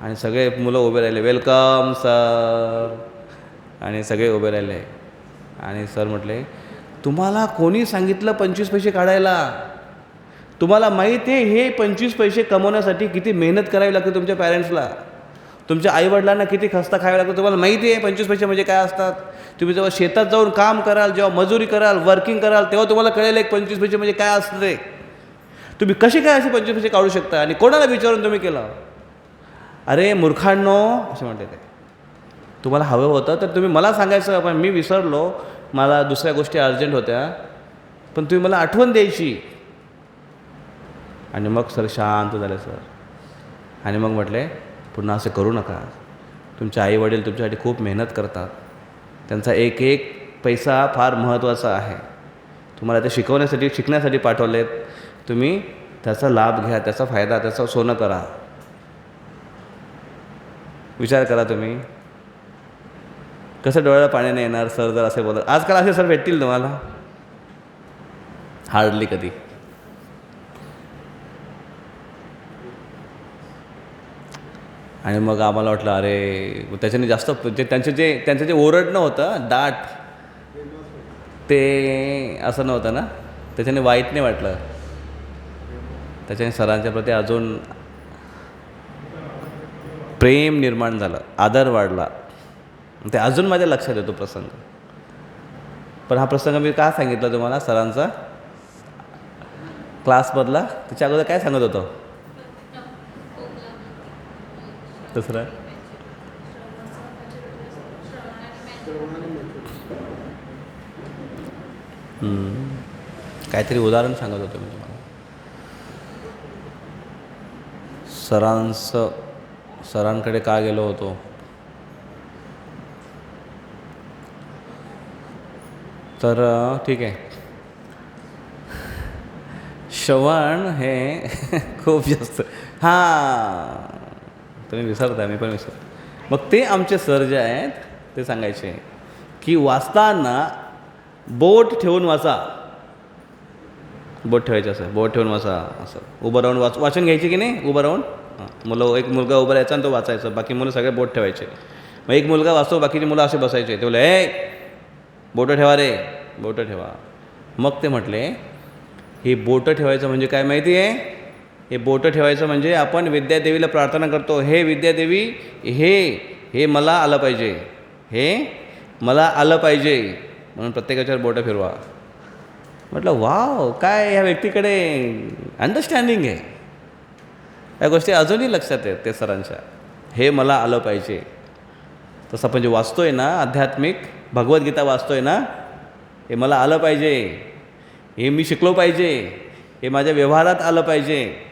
आणि सगळे मुलं उभे राहिले, वेलकम सर. आणि सगळे उभे राहिले. आणि सर म्हटले तुम्हाला कोणी सांगितलं 25 पैसे काढायला? तुम्हाला माहीत आहे हे 25 पैसे कमवण्यासाठी किती मेहनत करावी लागते तुमच्या पॅरेंट्सला, तुमच्या आईवडिलांना किती खस्ता खायला लागतं तुम्हाला माहिती आहे 25 पैसे म्हणजे काय असतात? तुम्ही जेव्हा शेतात जाऊन काम कराल, जेव्हा मजुरी कराल, वर्किंग कराल, तेव्हा तुम्हाला कळेल एक 25 पैसे म्हणजे काय असतं ते. तुम्ही कसे काय असे 25 पैसे काढू शकता आणि कोणाला विचारून तुम्ही केलं? अरे मूर्खांनो असे म्हणते ते. तुम्हाला हवं होतं तर तुम्ही मला सांगायचं, पण मी विसरलो, मला दुसऱ्या गोष्टी अर्जंट होत्या, पण तुम्ही मला आठवण द्यायची. आणि मग सर शांत झाले सर. आणि मग म्हटले पुन्हा असं करू नका. तुमचे आईवडील तुमच्यासाठी खूप मेहनत करतात, त्यांचा एक एक पैसा फार महत्त्वाचा आहे. तुम्हाला ते शिकण्यासाठी पाठवलेत. तुम्ही त्याचा लाभ घ्या, त्याचा फायदा, त्याचं सोनं करा. विचार करा तुम्ही कसं डोळ्याला पाणी नाही येणार सर जर असे बोलत. आजकाल असे सर भेटतील तुम्हाला? हार्डली कधी. आणि मग आम्हाला वाटलं अरे त्याच्याने जास्त त्यांचं जे ओरडणं होतं डाट, ते असं नव्हतं ना, त्याच्याने वाईट नाही वाटलं. त्याच्याने सरांच्या प्रती अजून प्रेम निर्माण झालं, आदर वाढला. ते अजून माझ्या लक्षात येतो प्रसंग. पण हा प्रसंग मी का सांगितला तुम्हाला सरांचा क्लासमधला? त्याच्या अगोदर काय सांगत होतो दुसरा? काहीतरी उदाहरण सांगत होतो मी तुम्हाला. सरांकडे का गेलो होतो? तर ठीक आहे, श्रवण हे खूप जास्त तुम्ही विसरता, मी पण विसरतो. मग ते आमचे सर जे आहेत ते सांगायचे की वाचताना बोट ठेवून वाचा. बोट ठेवायचं असं, बोट ठेवून वाचा, असं उभं राहून वाचन घ्यायचे की नाही, उभं राहून. एक मुलगा उभं राहायचा आणि तो वाचायचा, बाकी मुलं सगळे बोट ठेवायचे. मग एक मुलगा वाचतो, बाकीचे मुलं असे बसायचे. ते बोले बोटं ठेवा रे, बोटं ठेवा. मग ते म्हटले हे बोटं ठेवायचं म्हणजे काय माहिती आहे? हे बोटं ठेवायचं म्हणजे आपण विद्यादेवीला प्रार्थना करतो, हे विद्यादेवी हे मला आलं पाहिजे, हे मला आलं पाहिजे, म्हणून प्रत्येकाच्यावर बोटं फिरवा. म्हटलं वाव, काय ह्या व्यक्तीकडे अंडरस्टँडिंग आहे. या गोष्टी अजूनही लक्षात आहेत ते सरांच्या. हे मला आलं पाहिजे. तसं आपण जे वाचतोय ना आध्यात्मिक भगवद्गीता वाचतोय ना, हे मला आलं पाहिजे, हे मी शिकलो पाहिजे, हे माझ्या व्यवहारात आलं पाहिजे.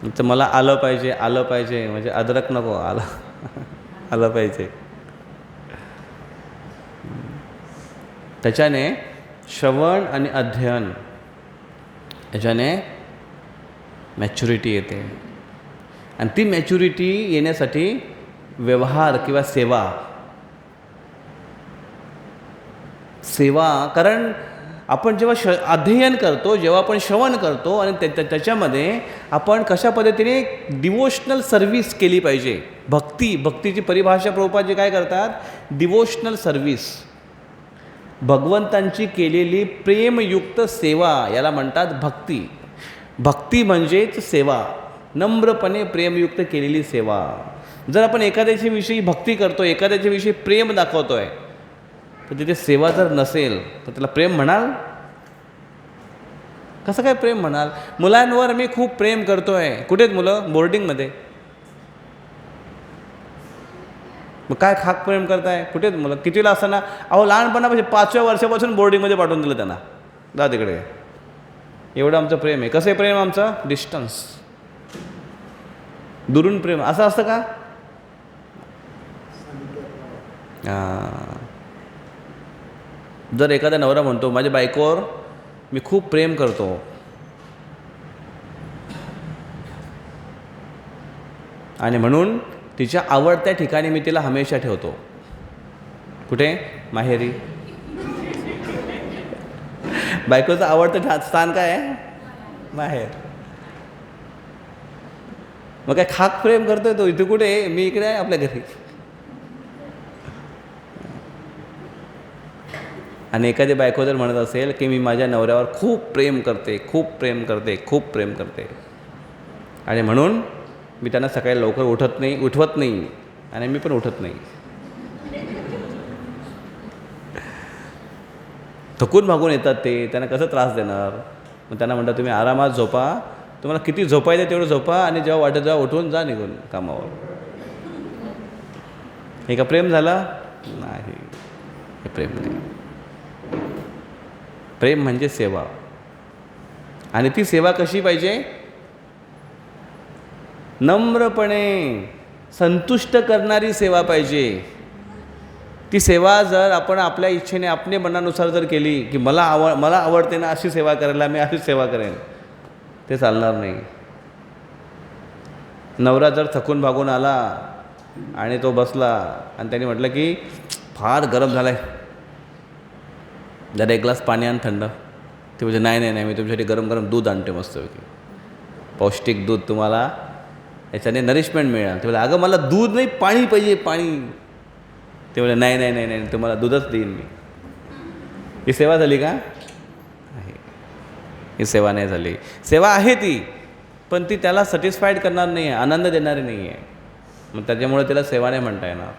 तर मला आलं पाहिजे म्हणजे अद्रक नको, आलं पाहिजे. त्याच्याने श्रवण आणि अध्ययन याच्याने मॅच्युरिटी येते. आणि ती मॅच्युरिटी येण्यासाठी व्यवहार किंवा सेवा कारण आपण जेव्हा अध्ययन करतो, जेव्हा आपण श्रवण करतो आणि त्याच्यामध्ये आपण कशा पद्धतीने डिवोशनल सर्व्हिस केली पाहिजे. भक्तीची परिभाषा प्रभुपाद जे काय करतात, डिवोशनल सर्व्हिस, भगवंतांची केलेली प्रेमयुक्त सेवा, याला म्हणतात भक्ती. भक्ती म्हणजेच सेवा, नम्रपणे प्रेमयुक्त केलेली सेवा. जर आपण एखाद्याच्याविषयी भक्ती करतो, एखाद्याच्याविषयी प्रेम दाखवतो आहे, तर तिथे सेवा जर नसेल तर त्याला प्रेम म्हणाल? कसं काय प्रेम म्हणाल? मुलांवर मी खूप प्रेम करतो आहे. कुठे आहेत मुलं? बोर्डिंगमध्ये. मग काय खाक प्रेम करताय? कुठे आहेत मुलं? कितीला असताना? अहो लहानपणापासून 5व्या वर्षापासून बोर्डिंगमध्ये पाठवून दिलं त्यांना, जा तिकडे. एवढं आमचं प्रेम आहे. कसं आहे प्रेम आमचं? डिस्टन्स, दुरून प्रेम. असं असतं का? जर एखादा नवरा म्हणतो माझ्या बायकोवर मी खूप प्रेम करतो, आणि म्हणून तिच्या आवडत्या ठिकाणी मी तिला हमेशा ठेवतो. कुठे? माहेरी. बायकोचं आवडतं स्थान काय आहे? माहेर. मग काय खाक प्रेम करतोय तो? इथे कुठे? मी इकडे आहे आपल्या घरी. आणि एखादी बायको जर म्हणत असेल की मी माझ्या नवऱ्यावर खूप प्रेम करते, खूप प्रेम करते, खूप प्रेम करते, आणि म्हणून मी त्यांना सकाळी लवकर उठवत नाही आणि मी पण उठत नाही. थकून भागून येतात ते, त्यांना कसं त्रास देणार? मग त्यांना म्हणतात तुम्ही आरामात झोपा, तुम्हाला किती झोपायचं तेवढं झोपा, आणि जेव्हा वाटत जेव्हा उठून जा निघून कामावर. हे का प्रेम झालं? नाही, हे प्रेम नाही. प्रेम म्हणजे सेवा. आणि ती सेवा कशी पाहिजे? नम्रपणे संतुष्ट करणारी सेवा पाहिजे. ती सेवा जर आपण आपल्या इच्छेने आपल्या मनानुसार जर केली की मला आवडते ना अशी सेवा करायला, मी अशीच सेवा करेन, ते चालणार नाही. नवरा जर थकून भागून आला आणि तो बसला आणि त्याने म्हटलं की फार गरम झालं आहे, जरा एक ग्लास पाणी आण थंड. ते म्हणजे नाही, मी तुमच्यासाठी गरम गरम दूध आणते मस्तपैकी, पौष्टिक दूध, तुम्हाला याच्याने नरिशमेंट मिळेल. ते बोले अगं मला दूध नाही, पाणी पाहिजे, पाणी. ते बोले नाही, तुम्हाला दूधच देईन मी. ही सेवा झाली का? आहे, ही सेवा नाही झाली. सेवा आहे ती, पण ती त्याला सॅटिस्फाईड करणार नाही आहे, आनंद देणारी नाही आहे. मग त्याच्यामुळे त्याला सेवा नाही म्हणता येणार.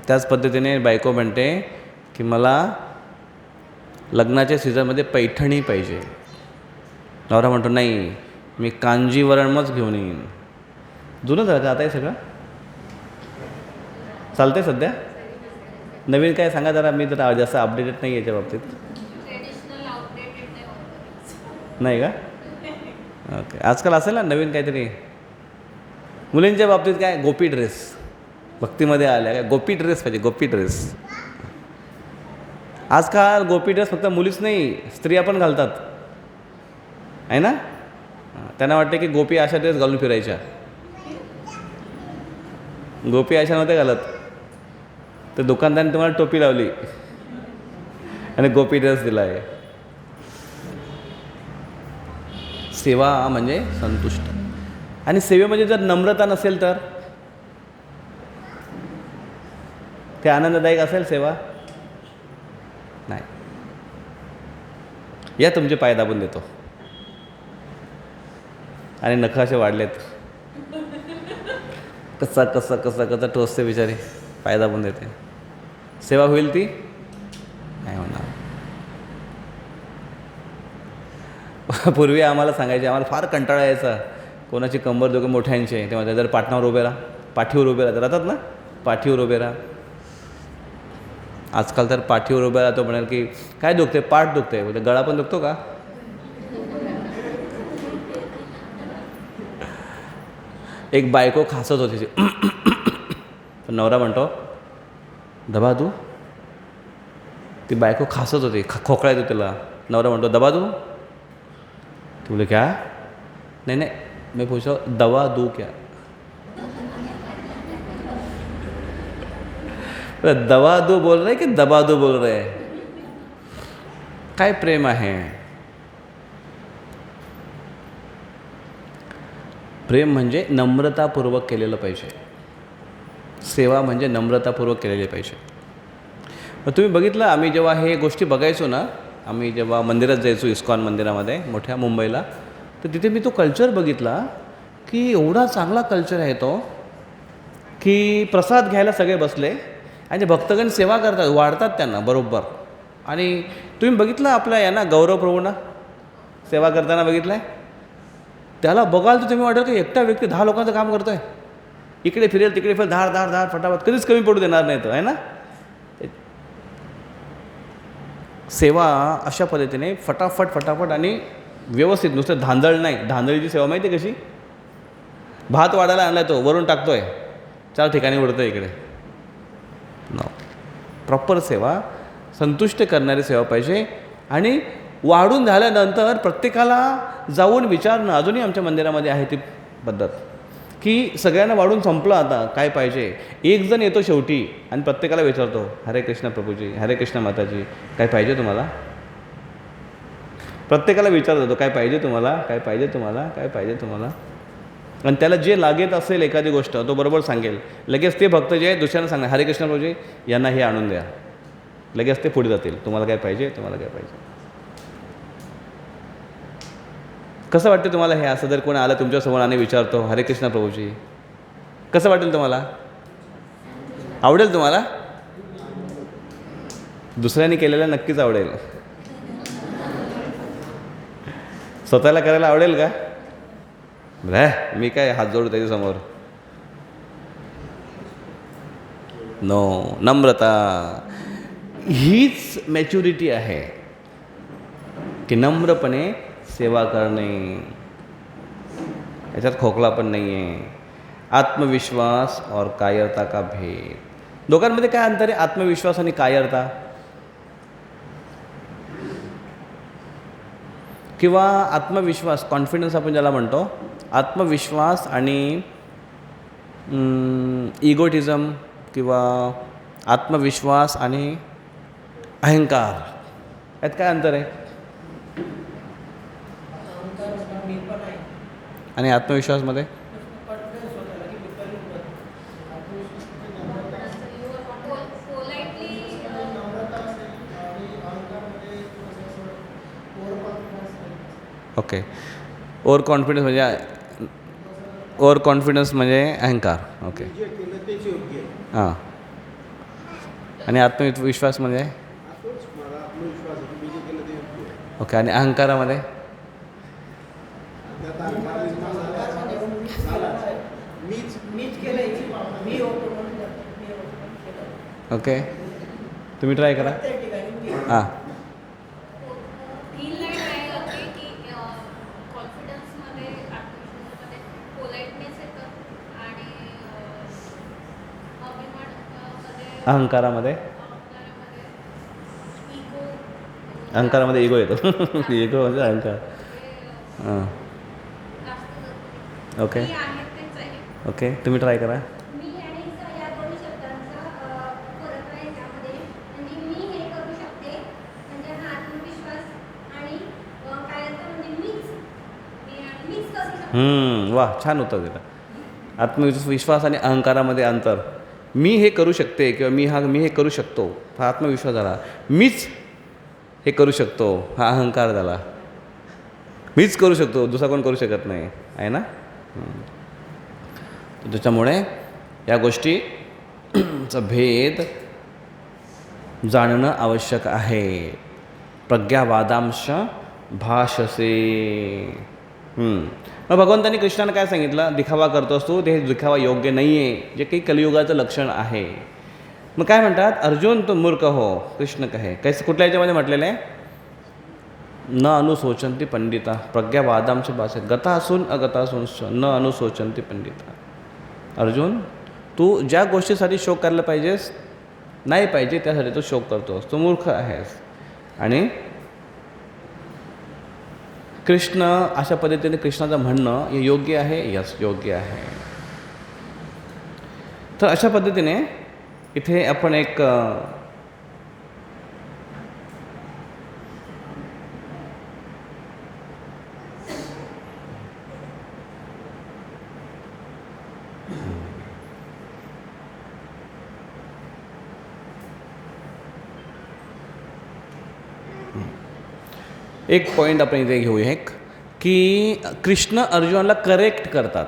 त्याच पद्धतीने बायको म्हणते की मला लग्नाच्या सीझनमध्ये पैठणी पाहिजे. नवरा म्हणतो नाही, मी कांजीवरमच घेऊन येईन. जुनं झालं का आता हे सगळं? चालतंय सध्या? नवीन काय सांगा जरा, मी जरा जास्त अपडेटेड नाही याच्या बाबतीत. नाही का? ओके. आजकाल असेल ना नवीन काहीतरी. मुलींच्या बाबतीत काय? गोपी ड्रेस. भक्तीमध्ये आल्या काय? गोपी ड्रेस पाहिजे, गोपी ड्रेस. आजकाल गोपी ड्रेस फक्त मुलीच नाही, स्त्रिया पण घालतात, आहे ना? त्यांना वाटते की गोपी अशा ड्रेस घालून फिरायच्या. गोपी अशा नव्हत्या घालत. तर दुकानदाराने तुम्हाला टोपी लावली आणि गोपी ड्रेस दिला आहे. सेवा म्हणजे संतुष्ट. आणि सेवेमध्ये जर नम्रता नसेल तर ते आनंददायक असेल सेवा? नाही. या तुमचे पाय दाबून देतो. आणि नखं असे वाढलेत, कसं टोचते बिचारी, पाय दाबून देते. सेवा होईल ती? नाही होणार. पूर्वी आम्हाला सांगायचे, आम्हाला फार कंटाळा यायचा, कोणाची कंबर दोघं मोठ्यांचे, तेव्हा जर पाठीवर उभे राहतात ना, पाठीवर उभे राहा. आजकाल तर पाठीवर उभे राहतो म्हणाल की काय दुखते? पाठ दुखते. म्हणजे गळा पण दुखतो का? एक बायको खासत होती, पण नवरा म्हणतो दबा दू. ती बायको खासत होती, खोकळा येतो तिला. नवरा म्हणतो दबा दू. ती बोले क्या? नहीं, मैं पूछ रहा हूँ दवा दूँ क्या? दवा दो बोल रहे की दबा दो बोल रहे? काय प्रेम आहे? प्रेम म्हणजे नम्रतापूर्वक केलेलं पाहिजे. सेवा म्हणजे नम्रतापूर्वक केलेली पाहिजे. मग तुम्ही बघितलं, आम्ही जेव्हा हे गोष्टी बघायचो ना, आम्ही जेव्हा मंदिरात जायचो, इस्कॉन मंदिरामध्ये मोठ्या मुंबईला, तर तिथे मी तो कल्चर बघितला की एवढा चांगला कल्चर आहे तो की प्रसाद घ्यायला सगळे बसले आणि जे भक्तगण सेवा करतात वाढतात त्यांना बरोबर. आणि तुम्ही बघितलं आपल्या यांना गौरव प्रभूंना सेवा करताना बघितलं आहे, त्याला बघाल तर तुम्ही वाटेल की एकटा व्यक्ती 10 लोकांचं काम करतो आहे, इकडे फिरेल तिकडे फिरेल, धाड धाड धाड फटाफट, कधीच कमी पडू देणार नाही तो, आहे ना. सेवा अशा पद्धतीने फटाफट फटाफट आणि व्यवस्थित, नुसतं धांदळ नाही. धांदळीची सेवा माहिती आहे कशी? भात वाढायला आणला तो, वरून टाकतोय, 4 ठिकाणी उडतं इकडे. नो, प्रॉपर सेवा, संतुष्ट करणारी सेवा पाहिजे. आणि वाढून झाल्यानंतर प्रत्येकाला जाऊन विचारणं, अजूनही आमच्या मंदिरामध्ये आहे ती पद्धत, की सगळ्यांना वाढून संपलं आता काय पाहिजे. एक जण येतो शेवटी आणि प्रत्येकाला विचारतो, हरे कृष्ण प्रभूजी, हरे कृष्ण माताजी, काय पाहिजे तुम्हाला? प्रत्येकाला विचारत होतो, काय पाहिजे तुम्हाला, काय पाहिजे तुम्हाला, काय पाहिजे तुम्हाला. आणि त्याला जे लागेल असेल एखादी गोष्ट तो बरोबर सांगेल. लगेच ते भक्त जे आहे दुसऱ्यांना सांगणार, हरे कृष्ण प्रभूजी यांना हे आणून द्या. लगेच ते पुढे जातील, तुम्हाला काय पाहिजे, तुम्हाला काय पाहिजे. कसं वाटतं तुम्हाला हे असं जर कोणी आलं तुमच्यासमोर आणि विचारतो, हरे कृष्ण प्रभूजी, कसं वाटेल तुम्हाला? आवडेल तुम्हाला? दुसऱ्यांनी केलेलं नक्कीच आवडेल. स्वतःला करायला आवडेल का? मी काय हात जोडू त्याच्यासमोर? नो. नम्रता हीच मॅच्युरिटी आहे, की नम्रपणे सेवा करणे. याच्यात खोकला पण नाही आहे. आत्मविश्वास और कायरता का भेद. दोघांमध्ये काय अंतर आहे? आत्मविश्वास आणि कायरता, किंवा आत्मविश्वास, कॉन्फिडन्स आपण ज्याला म्हणतो. आत्मविश्वास आणि इगोटिझम, किंवा आत्मविश्वास आणि अहंकार, यात काय अंतर आहे? आणि आत्मविश्वासमध्ये ओके. ओव्हर कॉन्फिडन्स म्हणजे अहंकार. ओके. जे केलं तेच योग्य आहे. हां. आणि आत्मविश्वास म्हणजे तोच मला आत्मविश्वास आहे की मी जे केलं ते योग्य आहे. ओके. आणि अहंकारामध्ये त्यात अहंकाराने मला मीच केलंय, मी होतो म्हणून केलं. ओके. तुम्ही ट्राय करा. हां. अहंकारामध्ये इगो येतो. इगो म्हणजे अहंकार. हां. ओके. ओके. तुम्ही ट्राय करा. वा, छान उत्तर दिलं. आत्मविश्वास आणि अहंकारामध्ये अंतर. मी हे करू शकते, किंवा मी हे करू शकतो, हा आत्मविश्वास झाला. मीच हे करू शकतो, हा अहंकार झाला. मीच करू शकतो, दुसरा कोण करू शकत नाही, आहे ना. त्याच्यामुळे या गोष्टीचा भेद जाणणं आवश्यक आहे. प्रज्ञावादांश भाषसे. मग भगवंतांनी कृष्णाने काय सांगितलं? दिखावा करतो असतो, ते दिखावा योग्य नाही आहे, जे काही कलियुगाचं लक्षण आहे. मग काय म्हणतात? अर्जुन तो मूर्ख हो, कृष्ण कहे. कैसे, कुठल्या याच्यामध्ये म्हटलेलं आहे? न अनुशोचंती पंडिता प्रज्ञावादांश भाषे. गतासून अगतासूंश न अनुशोचंती पंडिता. अर्जुन, तू ज्या गोष्टीसाठी शोक करायला पाहिजेस नाही पाहिजे त्यासाठी तू शोक करतोस, तू मूर्ख आहेस. आणि कृष्ण अशा पद्धतीने कृष्णाचं म्हणणं हे योग्य आहे. यस, योग्य आहे. तर अशा पद्धतीने इथे आपण एक पॉईंट आपण इथे घेऊया, एक की कृष्ण अर्जुनाला करेक्ट करतात.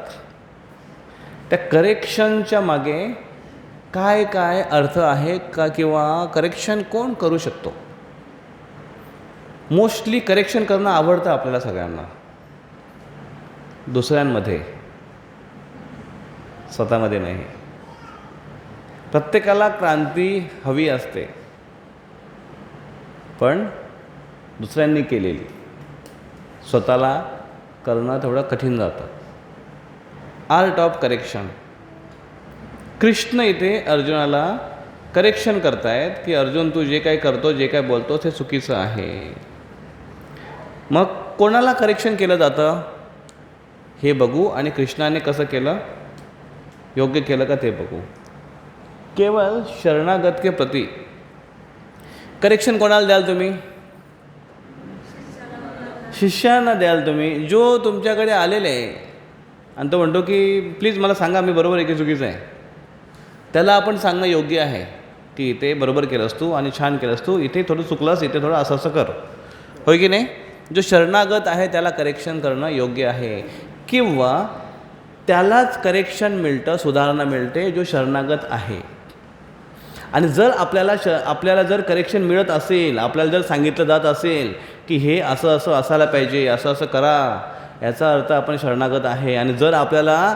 त्या करेक्शनच्या मागे काय काय अर्थ आहे का, किंवा करेक्शन कोण करू शकतो. मोस्टली करेक्शन करणं आवडतं आपल्याला सगळ्यांना, दुसऱ्यांमध्ये, स्वतःमध्ये नाही. प्रत्येकाला क्रांती हवी असते, पण दुसऱ्यांनी केलेली स्वतःला करणं थोडं कठीण जातं. Art of correction. कृष्ण इथे अर्जुनाला करेक्शन करतायत की अर्जुन, तू जे काय करतो, जे काय बोलतो ते चुकीचं आहे. मग कोणाला करेक्शन केलं जातं हे बघू, आणि कृष्णाने कसं केलं, योग्य केलं का ते बघू. केवळ शरणागत के प्रती करेक्शन कोणाला द्याल तुम्ही? शिष्यांना द्याल तुम्ही, जो तुमच्याकडे आलेले आहे आणि तो म्हणतो की प्लीज मला सांगा मी बरोबर आहे की चुकीचं आहे. त्याला आपण सांगणं योग्य आहे की इथे बरोबर केलंस तू आणि छान केलंस तू, इथे थोडं चुकलंस, इथे थोडं असं असं कर, होय की नाही. जो शरणागत आहे त्याला करेक्शन करणं योग्य आहे, किंवा त्यालाच करेक्शन मिळतं, सुधारणा मिळते जो शरणागत आहे. आणि जर आपल्याला जर करेक्शन मिळत असेल, आपल्याला जर सांगितलं जात असेल की हे असं असं असायला पाहिजे, असं असं करा, याचा अर्थ आपण शरणागत आहे. आणि जर आपल्याला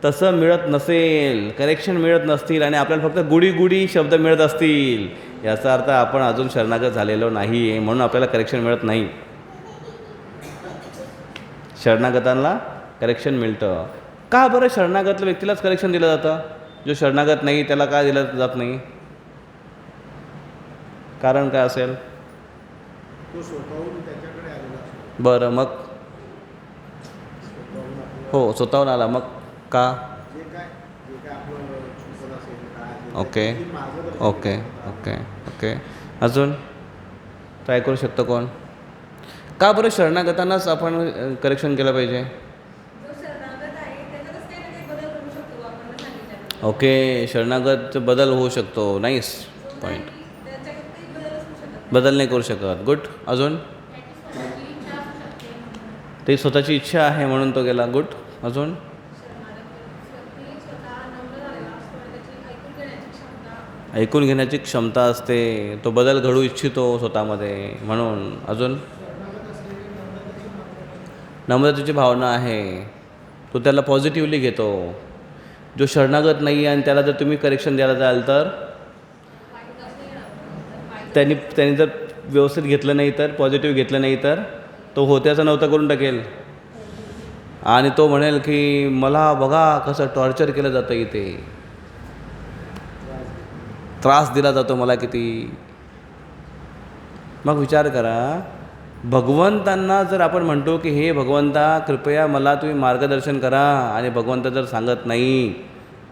तसं मिळत नसेल, करेक्शन मिळत नसतील, आणि आपल्याला फक्त गुडी गुडी शब्द मिळत असतील, याचा अर्थ आपण अजून शरणागत झालेलो नाही आहे, म्हणून आपल्याला करेक्शन मिळत नाही. शरणागतांना करेक्शन मिळतं. का बरं शरणागत व्यक्तीलाच करेक्शन दिलं जातं, जो शरणागत नाही त्याला का दिलं जात नाही? कारण काय असेल? तो स्वतःहून त्याच्याकडे आलेला असतो. बरं, मग हो स्वतःहून आला, मग का? जे काय आपलं चुकत असेल काय ओके त्याची मार्गदर्शन ओके करतात. ओके ओके अजून ट्राय करू शकतो कोण? का बरं शरणागतांनाच आपण करेक्शन केलं पाहिजे? ओके, शरणागत बदल होऊ शकतो. Nice point. बदल नाही करू शकत. गुड. अजून ते स्वतःची इच्छा आहे म्हणून तो गेला. गुड. अजून ऐकून घेण्याची क्षमता असते, तो बदल घडू इच्छितो स्वतःमध्ये म्हणून. अजून नम्रतेची भावना आहे, तो त्याला पॉझिटिव्हली घेतो. जो शरणागत नाही आहे आणि त्याला जर तुम्ही करेक्शन द्यायला जाल तर त्यांनी जर व्यवस्थित घेतलं नाही तर, पॉझिटिव्ह घेतलं नाही तर तो होत्याचं नव्हतं करून टाकेल, आणि तो म्हणेल की मला बघा कसं टॉर्चर केलं जातं, इथे त्रास दिला जातो मला किती. मग विचार करा, भगवंतांना जर आपण म्हणतो की हे भगवंता कृपया मला तुम्ही मार्गदर्शन करा, आणि भगवंत जर सांगत नाही,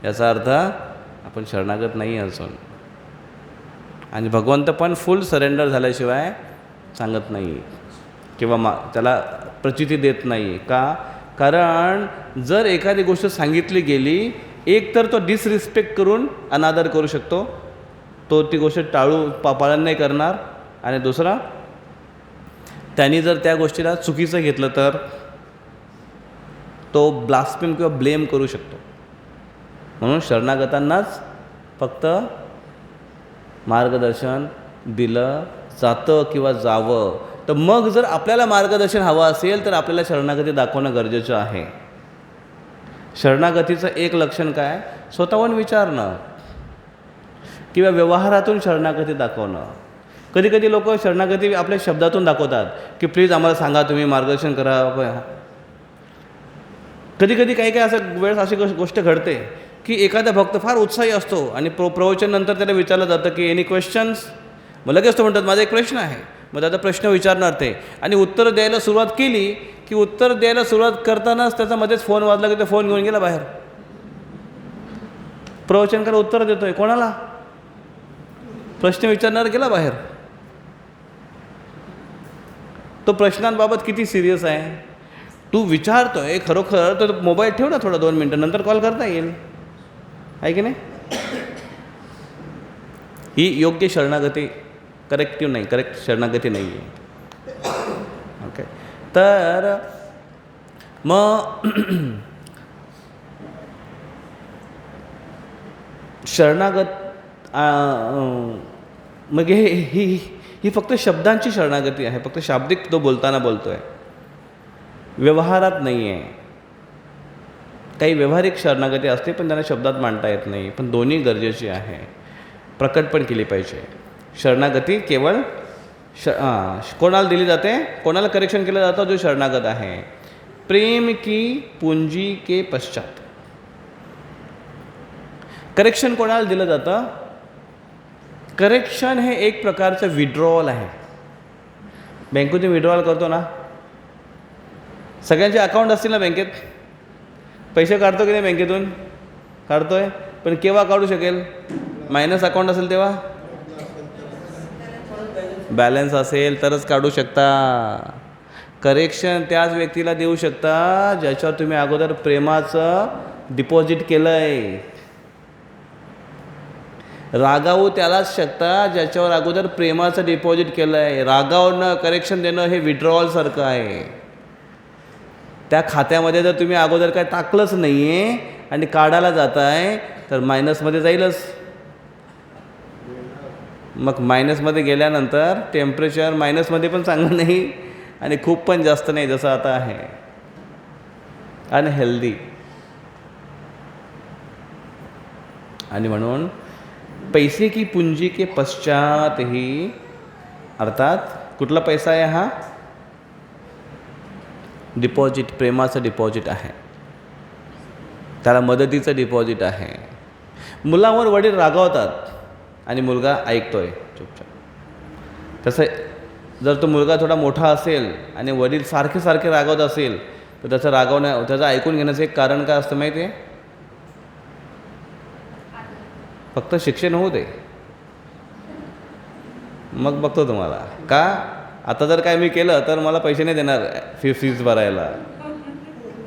याचा अर्थ आपण शरणागत नाही अजून. आणि भगवंत पण फुल सरेंडर झाल्याशिवाय सांगत नाही, किंवा त्याला प्रचिती देत नाही. का? कारण जर एखादी गोष्ट सांगितली गेली, एक तर तो डिसरिस्पेक्ट करून अनादर करू शकतो, तो ती गोष्ट पालन नाही करणार, आणि दुसरा त्यांनी जर त्या गोष्टीला चुकीचं घेतलं तर तो ब्लास्फेम किंवा ब्लेम करू शकतो. म्हणून शरणागतांनाच फक्त मार्गदर्शन दिलं जातं किंवा जावं. तर मग जर आपल्याला मार्गदर्शन हवं असेल तर आपल्याला शरणागती दाखवणं गरजेचं आहे. शरणागतीचं एक लक्षण काय? स्वतःहून विचारणं किंवा व्यवहारातून शरणागती दाखवणं. कधी कधी लोक शरणागती आपल्या शब्दातून दाखवतात की प्लीज आम्हाला सांगा, तुम्ही मार्गदर्शन करा. कधी कधी काही असं वेळेस अशी गोष्ट घडते की एखादा भक्त फार उत्साही असतो आणि प्रवचन नंतर त्याला विचारलं जातं की एनी क्वेश्चन्स. मग लगेच तो म्हणतात माझा एक प्रश्न आहे. मग त्याचा प्रश्न विचारणार ते, आणि उत्तर द्यायला सुरुवात केली की उत्तर द्यायला सुरुवात करतानाच त्याचा मध्येच फोन वाजला की तो फोन घेऊन गेला बाहेर. प्रवचनकार उत्तर देतोय, कोणाला? प्रश्न विचारणार गेला बाहेर. तो प्रश्नांबाबत किती सिरियस आहे? तू विचारतोय खरोखर तर मोबाईल ठेव ना थोडा, 2 मिनटं नंतर कॉल करता येईल, आहे की नाही? ही योग्य शरणागती, करेक्टिव्ह नाही, करेक्ट शरणागती नाही आहे. ओके. तर मग शरणागत मग ही फक्त शब्दांची शरणागती आहे, फक्त शाब्दिक तो बोलताना बोलतो आहे, व्यवहारात नाही आहे. काही व्यावहारिक शरणागती असते पण त्यांना शब्दात मांडता येत नाही, पण दोन्ही गरजेची आहे, प्रकट पण केली पाहिजे. शरणागती केवळ कोणाला दिली जाते, कोणाला करेक्शन केलं जातं, जो शरणागत आहे. प्रेम की पूंजी के पश्चात करेक्शन कोणाला दिलं जातं? करेक्शन हे एक प्रकारचं विड्रॉवल आहे. बँकेतून विड्रॉवल करतो ना, सगळ्यांचे अकाउंट असतील ना बँकेत, पैसे काढतो की नाही बँकेतून? काढतोय, पण केव्हा काढू शकेल? मायनस अकाउंट असेल तेव्हा, बॅलन्स असेल तरच काढू शकता. करेक्शन त्याच व्यक्तीला देऊ शकता ज्याच्यावर तुम्ही अगोदर प्रेमाचं डिपॉझिट केलं आहे. रागावू त्यालाच शकता ज्याच्यावर अगोदर प्रेमाचं डिपॉझिट केलं आहे. रागावणं करेक्शन देणं हे विड्रॉवलसारखं आहे. त्या खात्यामध्ये जर तुम्ही अगोदर काय टाकलंच नाही आहे आणि काढायला जात आहे तर मायनसमध्ये जाईलच. मग मायनसमध्ये गेल्यानंतर टेम्परेचर मायनसमध्ये पण चांगलं नाही आणि खूप पण जास्त नाही, जसं आता आहे, अनहेल्दी. आणि म्हणून पैसे की पूंजी के पश्चात ही, अर्थात कुठला पैसा आहे हा? डिपॉझिट, प्रेमाचं डिपॉझिट आहे, त्याला मदतीचं डिपॉझिट आहे. मुलावर वडील रागावतात आणि मुलगा ऐकतोय चुपचाप. तसं जर तो मुलगा थोडा मोठा असेल आणि वडील सारखे सारखे रागावत असेल तर त्याचं ऐकून घेण्याचं एक कारण काय असतं माहिती आहे? फक्त शिक्षण होऊ दे, मग बघतो तुम्हाला. का? आता जर काय मी केलं तर मला पैसे नाही देणार फीज भरायला.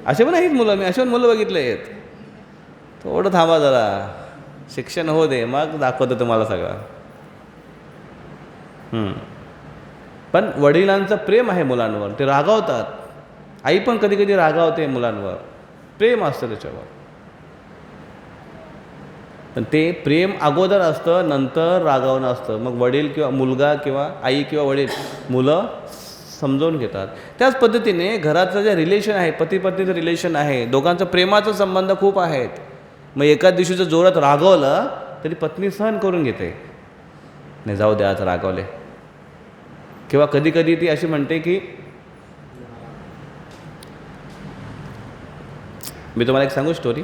असे पण आहेत मुलं, मी असे पण मुलं बघितले आहेत. थोडं थांबा जरा, शिक्षण होऊ दे, मग दाखवतो तुम्हाला सगळं. पण वडिलांचं प्रेम आहे मुलांवर, ते रागावतात. आई पण कधी कधी रागावते मुलांवर, प्रेम असतं त्याच्यावर. पण ते प्रेम अगोदर असतं, नंतर रागावणं असतं. मग वडील किंवा मुलगा किंवा आई किंवा वडील, मुलं समजावून घेतात. त्याच पद्धतीने घराचं जे रिलेशन आहे, पती पत्नीचं रिलेशन आहे, दोघांचं प्रेमाचं संबंध खूप आहेत. मग एकाच दिवशी जर जोरात रागवलं तरी पत्नी सहन करून घेते, नाही जाऊ द्या आज रागवले. किंवा कधी कधी ती अशी म्हणते की, मी तुम्हाला एक सांगू स्टोरी,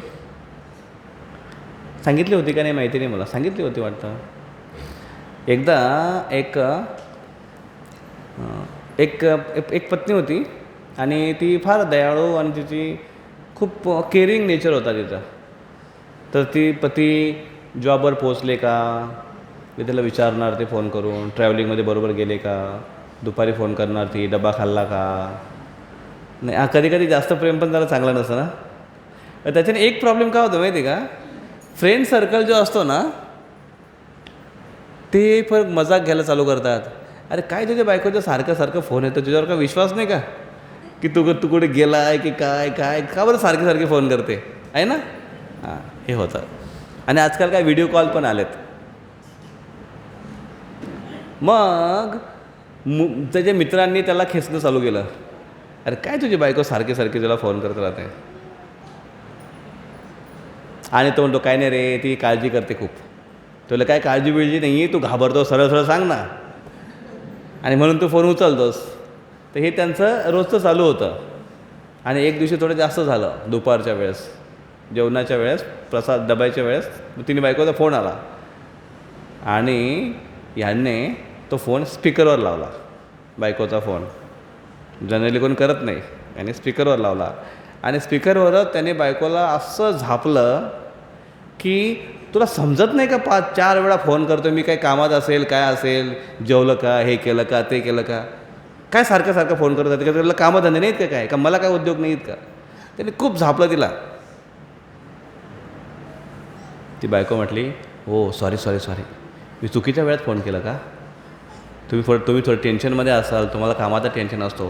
सांगितली होती का नाही माहिती नाही मला, सांगितली होती वाटतं. एकदा एक पत्नी होती आणि ती फार दयाळू आणि तिची खूप केअरिंग नेचर होता तिचा. तर ती पती जॉबवर पोचले का मी त्याला विचारणार, ते फोन करून ट्रॅव्हलिंगमध्ये बरोबर गेले का, दुपारी फोन करणार, ती डबा खाल्ला का नाही. कधी कधी जास्त प्रेम पण जरा चांगला नसतं ना. त्याच्याने एक प्रॉब्लेम काय होतो माहिती आहे का, फ्रेंड सर्कल जो असतो ना ते फरक मजाक घ्यायला चालू करतात. अरे काय तुझ्या बायकोचं सारखं सारखं फोन येतो, तुझ्यावर का विश्वास नाही का की तू कुठे गेला आहे की काय काय, का बरं सारखे सारखे फोन करते आहे ना. हां, हे होतं. आणि आजकाल काय व्हिडिओ कॉल पण आलेत. मग त्याच्या मित्रांनी त्याला खेचणं चालू केलं, अरे काय तुझी बायको सारखे सारखे तुला फोन करत राहते. आणि तो म्हणतो काय नाही रे, ती काळजी करते खूप, तुला काय काळजी बिळजी नाही आहे, तू घाबरतो, सरळ सरळ सांग ना, आणि म्हणून तू फोन उचलतोस. तर हे त्यांचं रोजचं चालू होतं. आणि एक दिवशी थोडं जास्त झालं, दुपारच्या वेळेस, जेवणाच्या वेळेस, प्रसाद डब्याच्या वेळेस तिने बायकोचा फोन आला आणि ह्यांनी तो फोन स्पीकरवर लावला. बायकोचा फोन जनरली कोण करत नाही, याने स्पीकरवर लावला आणि स्पीकरवरच त्याने बायकोला असं झापलं की तुला समजत नाही का, 5-4 वेळा फोन करतो मी, काय कामात असेल, काय असेल, जेवलं का, हे केलं का, ते केलं का, काय सारखं सारखं फोन करत राहते का, तुला कामधंदे नाहीत का, काय का मला काय उद्योग नाहीत का. त्याने खूप झापलं तिला. ती बायको म्हटली, हो सॉरी, मी चुकीच्या वेळात फोन केला का, तुम्ही थोडं टेन्शनमध्ये असाल, तुम्हाला कामाचा टेन्शन असतो,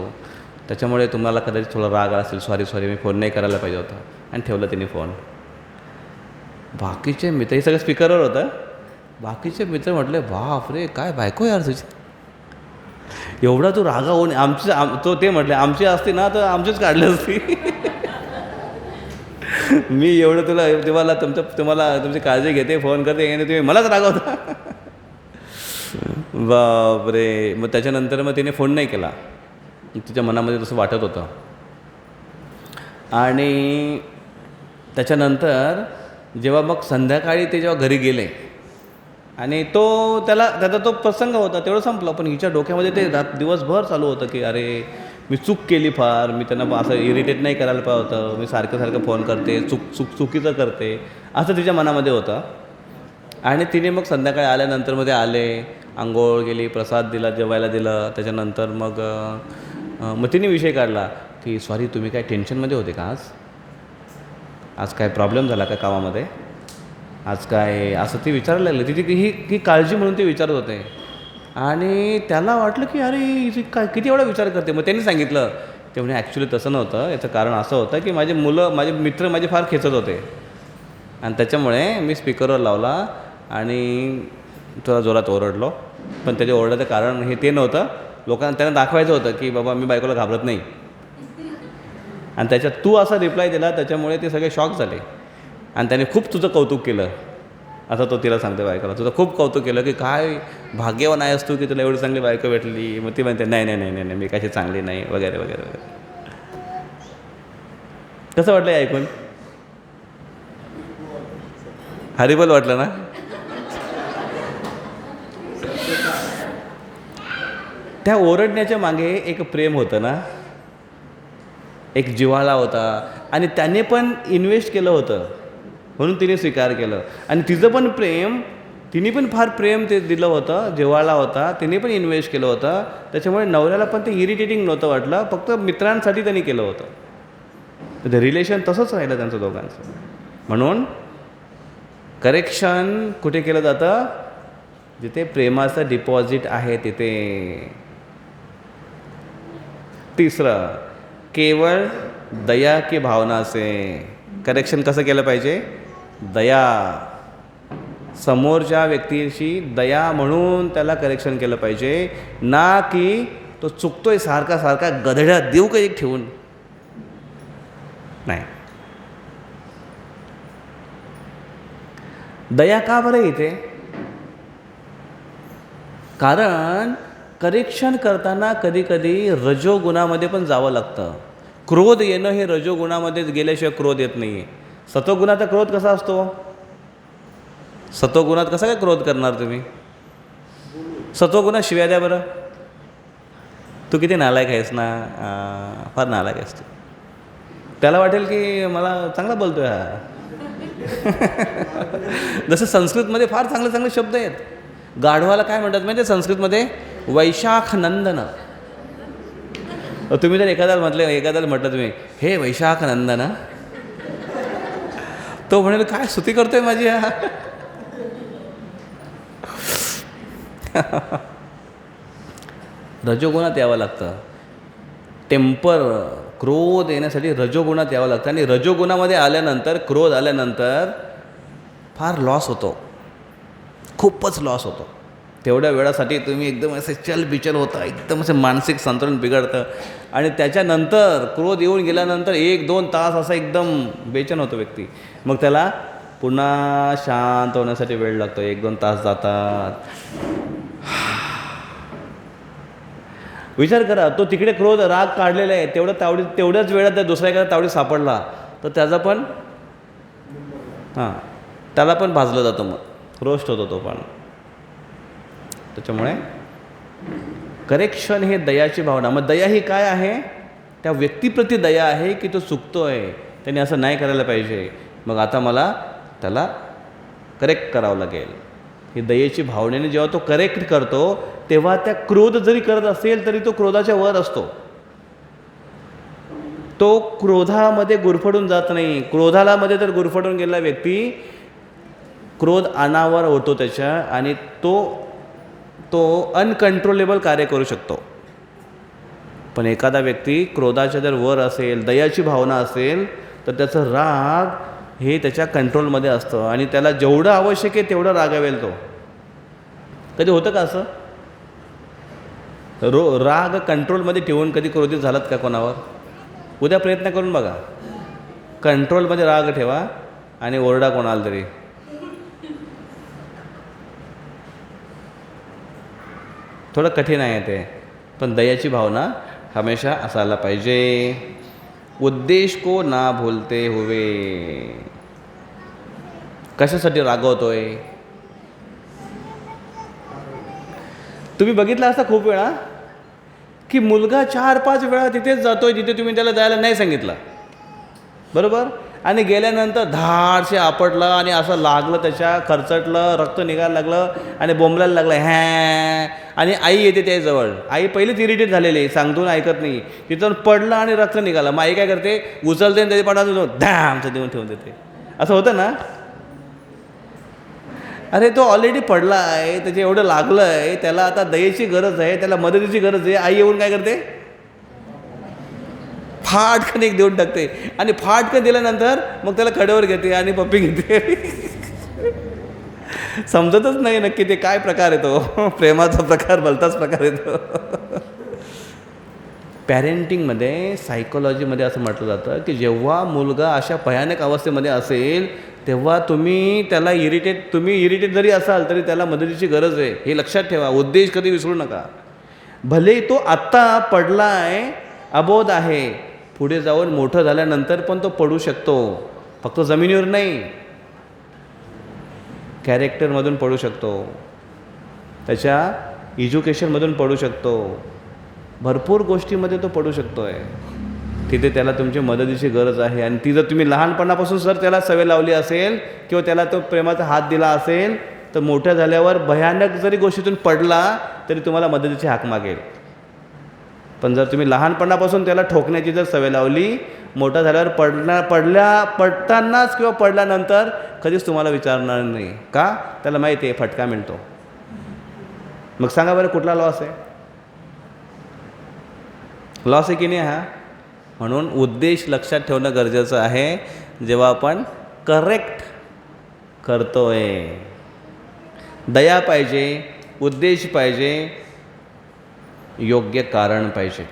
त्याच्यामुळे तुम्हाला कदाचित थोडा राग असेल, सॉरी मी फोन नाही करायला पाहिजे होता. आणि ठेवलं तिने फोन. बाकीचे मित्र, हे सगळं स्पीकरवर होतं, बाकीचे मित्र म्हटले बाप रे काय बायको यार तुझी, एवढा तू रागावून तो ते म्हटले आमची असती ना तर आमचीच काढली असती. मी एवढं तुम्हाला तुमची काळजी घेते, फोन करते आणि तुम्ही मलाच रागवता. बापरे. मग त्याच्यानंतर मग तिने फोन नाही केला, तिच्या मनामध्ये तसं वाटत होतं. आणि त्याच्यानंतर जेव्हा मग संध्याकाळी ते जेव्हा घरी गेले आणि त्याचा तो प्रसंग होता तेवढं संपलं, पण हिच्या डोक्यामध्ये ते दिवसभर चालू होतं की अरे मी चूक केली फार, मी त्यांना असं इरिटेट नाही करायला पाहिजे होतं, मी सारखं फोन करते, चुकीचं करते, असं तिच्या मनामध्ये होतं. आणि तिने मग संध्याकाळी आल्यानंतर मध्ये आले, आंघोळ गेली, प्रसाद दिला, जेवायला दिलं. त्याच्यानंतर मग तिने विषय काढला की सॉरी तुम्ही काय टेन्शनमध्ये होते का आज काय प्रॉब्लेम झाला का कामामध्ये, आज काय, असं ती विचारायला लागली. तिची ही काळजी म्हणून ते विचारत होते. आणि त्याला वाटलं की अरे काय किती एवढा विचार करते. मग त्यांनी सांगितलं, ते म्हणजे ॲक्च्युली तसं नव्हतं, याचं कारण असं होतं की माझे मित्र माझे फार खेचत होते आणि त्याच्यामुळे मी स्पीकरवर लावला आणि थोडा जोरात ओरडलो. पण त्याच्या ओरडाचं कारण हे ते नव्हतं, लोकांना त्यांना दाखवायचं होतं की बाबा मी बायकोला घाबरत नाही. आणि त्याच्यात तू असा रिप्लाय दिला, त्याच्यामुळे ते सगळे शॉक झाले आणि त्याने खूप तुझं कौतुक केलं, असं तो तिला सांगते बायकोला. तुझं खूप कौतुक केलं की काय भाग्यवान आहेस तू की तुला एवढी चांगली बायको भेटली. मग ती म्हणते नाही नाही नाही नाही नाही मी कशी चांगली नाही वगैरे वगैरे वगैरे. कसं वाटलं ऐकून? हरिबल वाटलं ना? त्या ओरडण्याच्या मागे एक प्रेम होतं ना, एक जिव्हाळा होता आणि त्याने पण इन्व्हेस्ट केलं होतं म्हणून तिने स्वीकार केलं. आणि तिचं पण प्रेम, तिने पण फार प्रेम ते दिलं होतं, जिव्हाळा होता, तिने पण इन्व्हेस्ट केलं होतं. त्याच्यामुळे नवऱ्याला पण ते इरिटेटिंग नव्हतं वाटलं, फक्त मित्रांसाठी त्यांनी केलं होतं. ते रिलेशन तसंच राहिलं त्यांचं दोघांचं. म्हणून करेक्शन कुठे केलं जातं? जिथे प्रेमाचं डिपॉझिट आहे तिथे. तिसरं, केवळ दया की भावना से करेक्शन कसं केलं पाहिजे? दया, समोरच्या व्यक्तीशी दया म्हणून त्याला करेक्शन केलं पाहिजे, ना की तो चुकतोय सारखा गधड्या देऊ का एक ठेवून. नाही. दया का बरं येते? कारण करेक्शन करताना कधीकधी रजोगुणामध्ये पण जावं लागतं. क्रोध येणं हे रजोगुणामध्ये गेल्याशिवाय क्रोध येत नाही आहे. सत्वगुणाचा क्रोध कसा असतो? सत्वगुणात कसा काय क्रोध करणार तुम्ही? सत्वगुणात शिव्या द्या बरं. तू किती नालायक आहेस ना, फार नालायक आहेस तू. त्याला वाटेल की मला चांगला बोलतोय हा. जसं संस्कृतमध्ये फार चांगले चांगले शब्द आहेत. गाढवाला काय म्हणतात म्हणजे संस्कृतमध्ये? वैशाख नंदन. तुम्ही जर एखाद्याला म्हटलं तुम्ही हे वैशाख नंदन, तो म्हणेल काय स्तुती करतोय माझी हा. रजोगुणात यावं लागतं. टेम्पर, क्रोध येण्यासाठी रजोगुणात यावं लागतं. आणि रजोगुणामध्ये आल्यानंतर, क्रोध आल्यानंतर फार लॉस होतो, खूपच लॉस होतो. तेवढ्या वेळासाठी तुम्ही एकदम असे चलबिचल होता, एकदम असं मानसिक संतुलन बिघडतं. आणि त्याच्यानंतर क्रोध येऊन गेल्यानंतर 1-2 तास असा एकदम बेचैन होतो व्यक्ती. मग त्याला पुन्हा शांत होण्यासाठी वेळ लागतो, 1-2 तास जातात. विचार करा, तो तिकडे क्रोध राग काढलेला आहे, तेवढ्याच वेळात त्या दुसऱ्या एखाद्या तावडीत सापडला तर त्याचा पण त्याला पण भाजलं जातं, मग रोस्ट होतो तो पण. त्याच्यामुळे करेक्शन हे दयाची भावना. मग दया ही काय आहे? त्या व्यक्तीप्रती दया आहे की तो चुकतो आहे, त्याने असं नाही करायला पाहिजे, मग आता मला त्याला करेक्ट करावं लागेल. ही दयेची भावनेने जेव्हा तो करेक्ट करतो तेव्हा त्या क्रोध जरी करत असेल तरी तो क्रोधाच्या वर असतो. तो क्रोधामध्ये गुरफटून जात नाही. क्रोधामध्ये जर गुरफटून गेला व्यक्ती, क्रोध अनावर होतो त्याच्या आणि तो अनकंट्रोलेबल कार्य करू शकतो. पण एखादा व्यक्ती क्रोधाच्या जर वर असेल, दयाची भावना असेल, तर त्याचं राग हे त्याच्या कंट्रोलमध्ये असतं आणि त्याला जेवढं आवश्यक आहे तेवढं रागावेल तो. कधी होतं का असं? राग कंट्रोलमध्ये ठेवून कधी क्रोधित झालात का कोणावर? उद्या प्रयत्न करून बघा. कंट्रोलमध्ये राग ठेवा आणि ओरडा कोणाला तरी. थोडं कठीण आहे ते, पण दयाची भावना हमेशा असायला पाहिजे. उद्देश को ना भूलते हुए. कशासाठी रागवतोय? तुम्ही बघितलं असता खूप वेळा की मुलगा 4-5 वेळा तिथेच जातोय जिथे तुम्ही त्याला जायला नाही सांगितलं, बरोबर? आणि गेल्यानंतर धाडसे आपटलं आणि असं लागलं, त्याच्या खरचटलं, रक्त निघायला लागलं आणि बोंबलायला लागलं हॅ. आणि आई येते त्याजवळ. आई पहिलेच इरिटेट झालेली आहे, सांगतून ऐकत नाही. तिथून पडलं आणि रक्त निघालं. मग आई काय करते? उचलते आणि त्याच्या पाठवून धामचं देऊन ठेवून देते. असं होतं ना? अरे तो ऑलरेडी पडला आहे, त्याचे एवढं लागलं आहे, त्याला आता दयेची गरज आहे, त्याला मदतीची गरज आहे. आई येऊन काय करते? फाटकन एक देऊन टाकते आणि फाटकन दिल्यानंतर मग त्याला कडेवर घेते आणि पप्पी घेते. समजतच नाही नक्की ते काय प्रकार येतो. प्रेमाचा प्रकार, भलताच प्रकार येतो. पॅरेंटिंगमध्ये, सायकोलॉजीमध्ये असं म्हटलं जातं की जेव्हा मुलगा अशा भयानक अवस्थेमध्ये असेल तेव्हा तुम्ही त्याला इरिटेट जरी असाल तरी त्याला मदतीची गरज आहे, हे लक्षात ठेवा. उद्देश कधी विसरू नका. भले तो आत्ता पडला आहे, अबोध आहे, पुढे जाऊन मोठं झाल्यानंतर पण तो पडू शकतो. फक्त जमिनीवर नाही, कॅरेक्टरमधून पडू शकतो, त्याच्या एज्युकेशनमधून पडू शकतो, भरपूर गोष्टीमध्ये तो पडू शकतो आहे. तिथे त्याला तुमची मदतीची गरज आहे. आणि ती जर तुम्ही लहानपणापासून जर त्याला सवय लावली असेल किंवा त्याला तो प्रेमाचा हात दिला असेल तर मोठ्या झाल्यावर भयानक जरी गोष्टीतून पडला तरी तुम्हाला मदतीची हाक मागेल. पण जर तुम्ही लहानपणापासून त्याला ठोकण्याची जर सवय लावली, मोठा झाल्यावर पडतानाच किंवा पडल्यानंतर कधीच तुम्हाला विचारणार नाही. का? त्याला माहिती आहे फटका मिळतो. मग सांगा बरं कुठला लॉस आहे? लॉस आहे की नाही हा? म्हणून उद्देश लक्षात ठेवणं गरजेचं आहे. जेव्हा आपण करेक्ट करतोय, दया पाहिजे, उद्देश पाहिजे, योग्य कारण पाहिजे.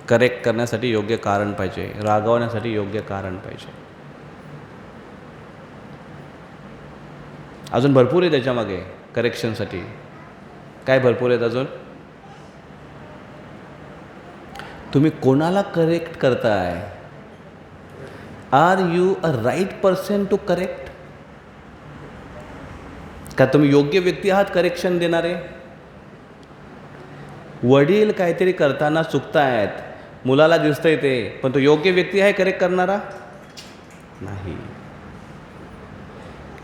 करेक्ट करण्यासाठी योग्य कारण पाहिजे, रागवण्यासाठी योग्य कारण पाहिजे. अजून भरपूर आहे त्याच्यामागे करेक्शनसाठी. काय भरपूर आहेत अजून? तुम्ही कोणाला करेक्ट करताय? Are you a right person to correct? का तुम्ही योग्य व्यक्ती आहात करेक्शन देणारे? वडील काहीतरी करताना चुकतायत, मुलाला दिसतंय ते, पण तो योग्य व्यक्ती आहे करेक्ट करणारा? नाही.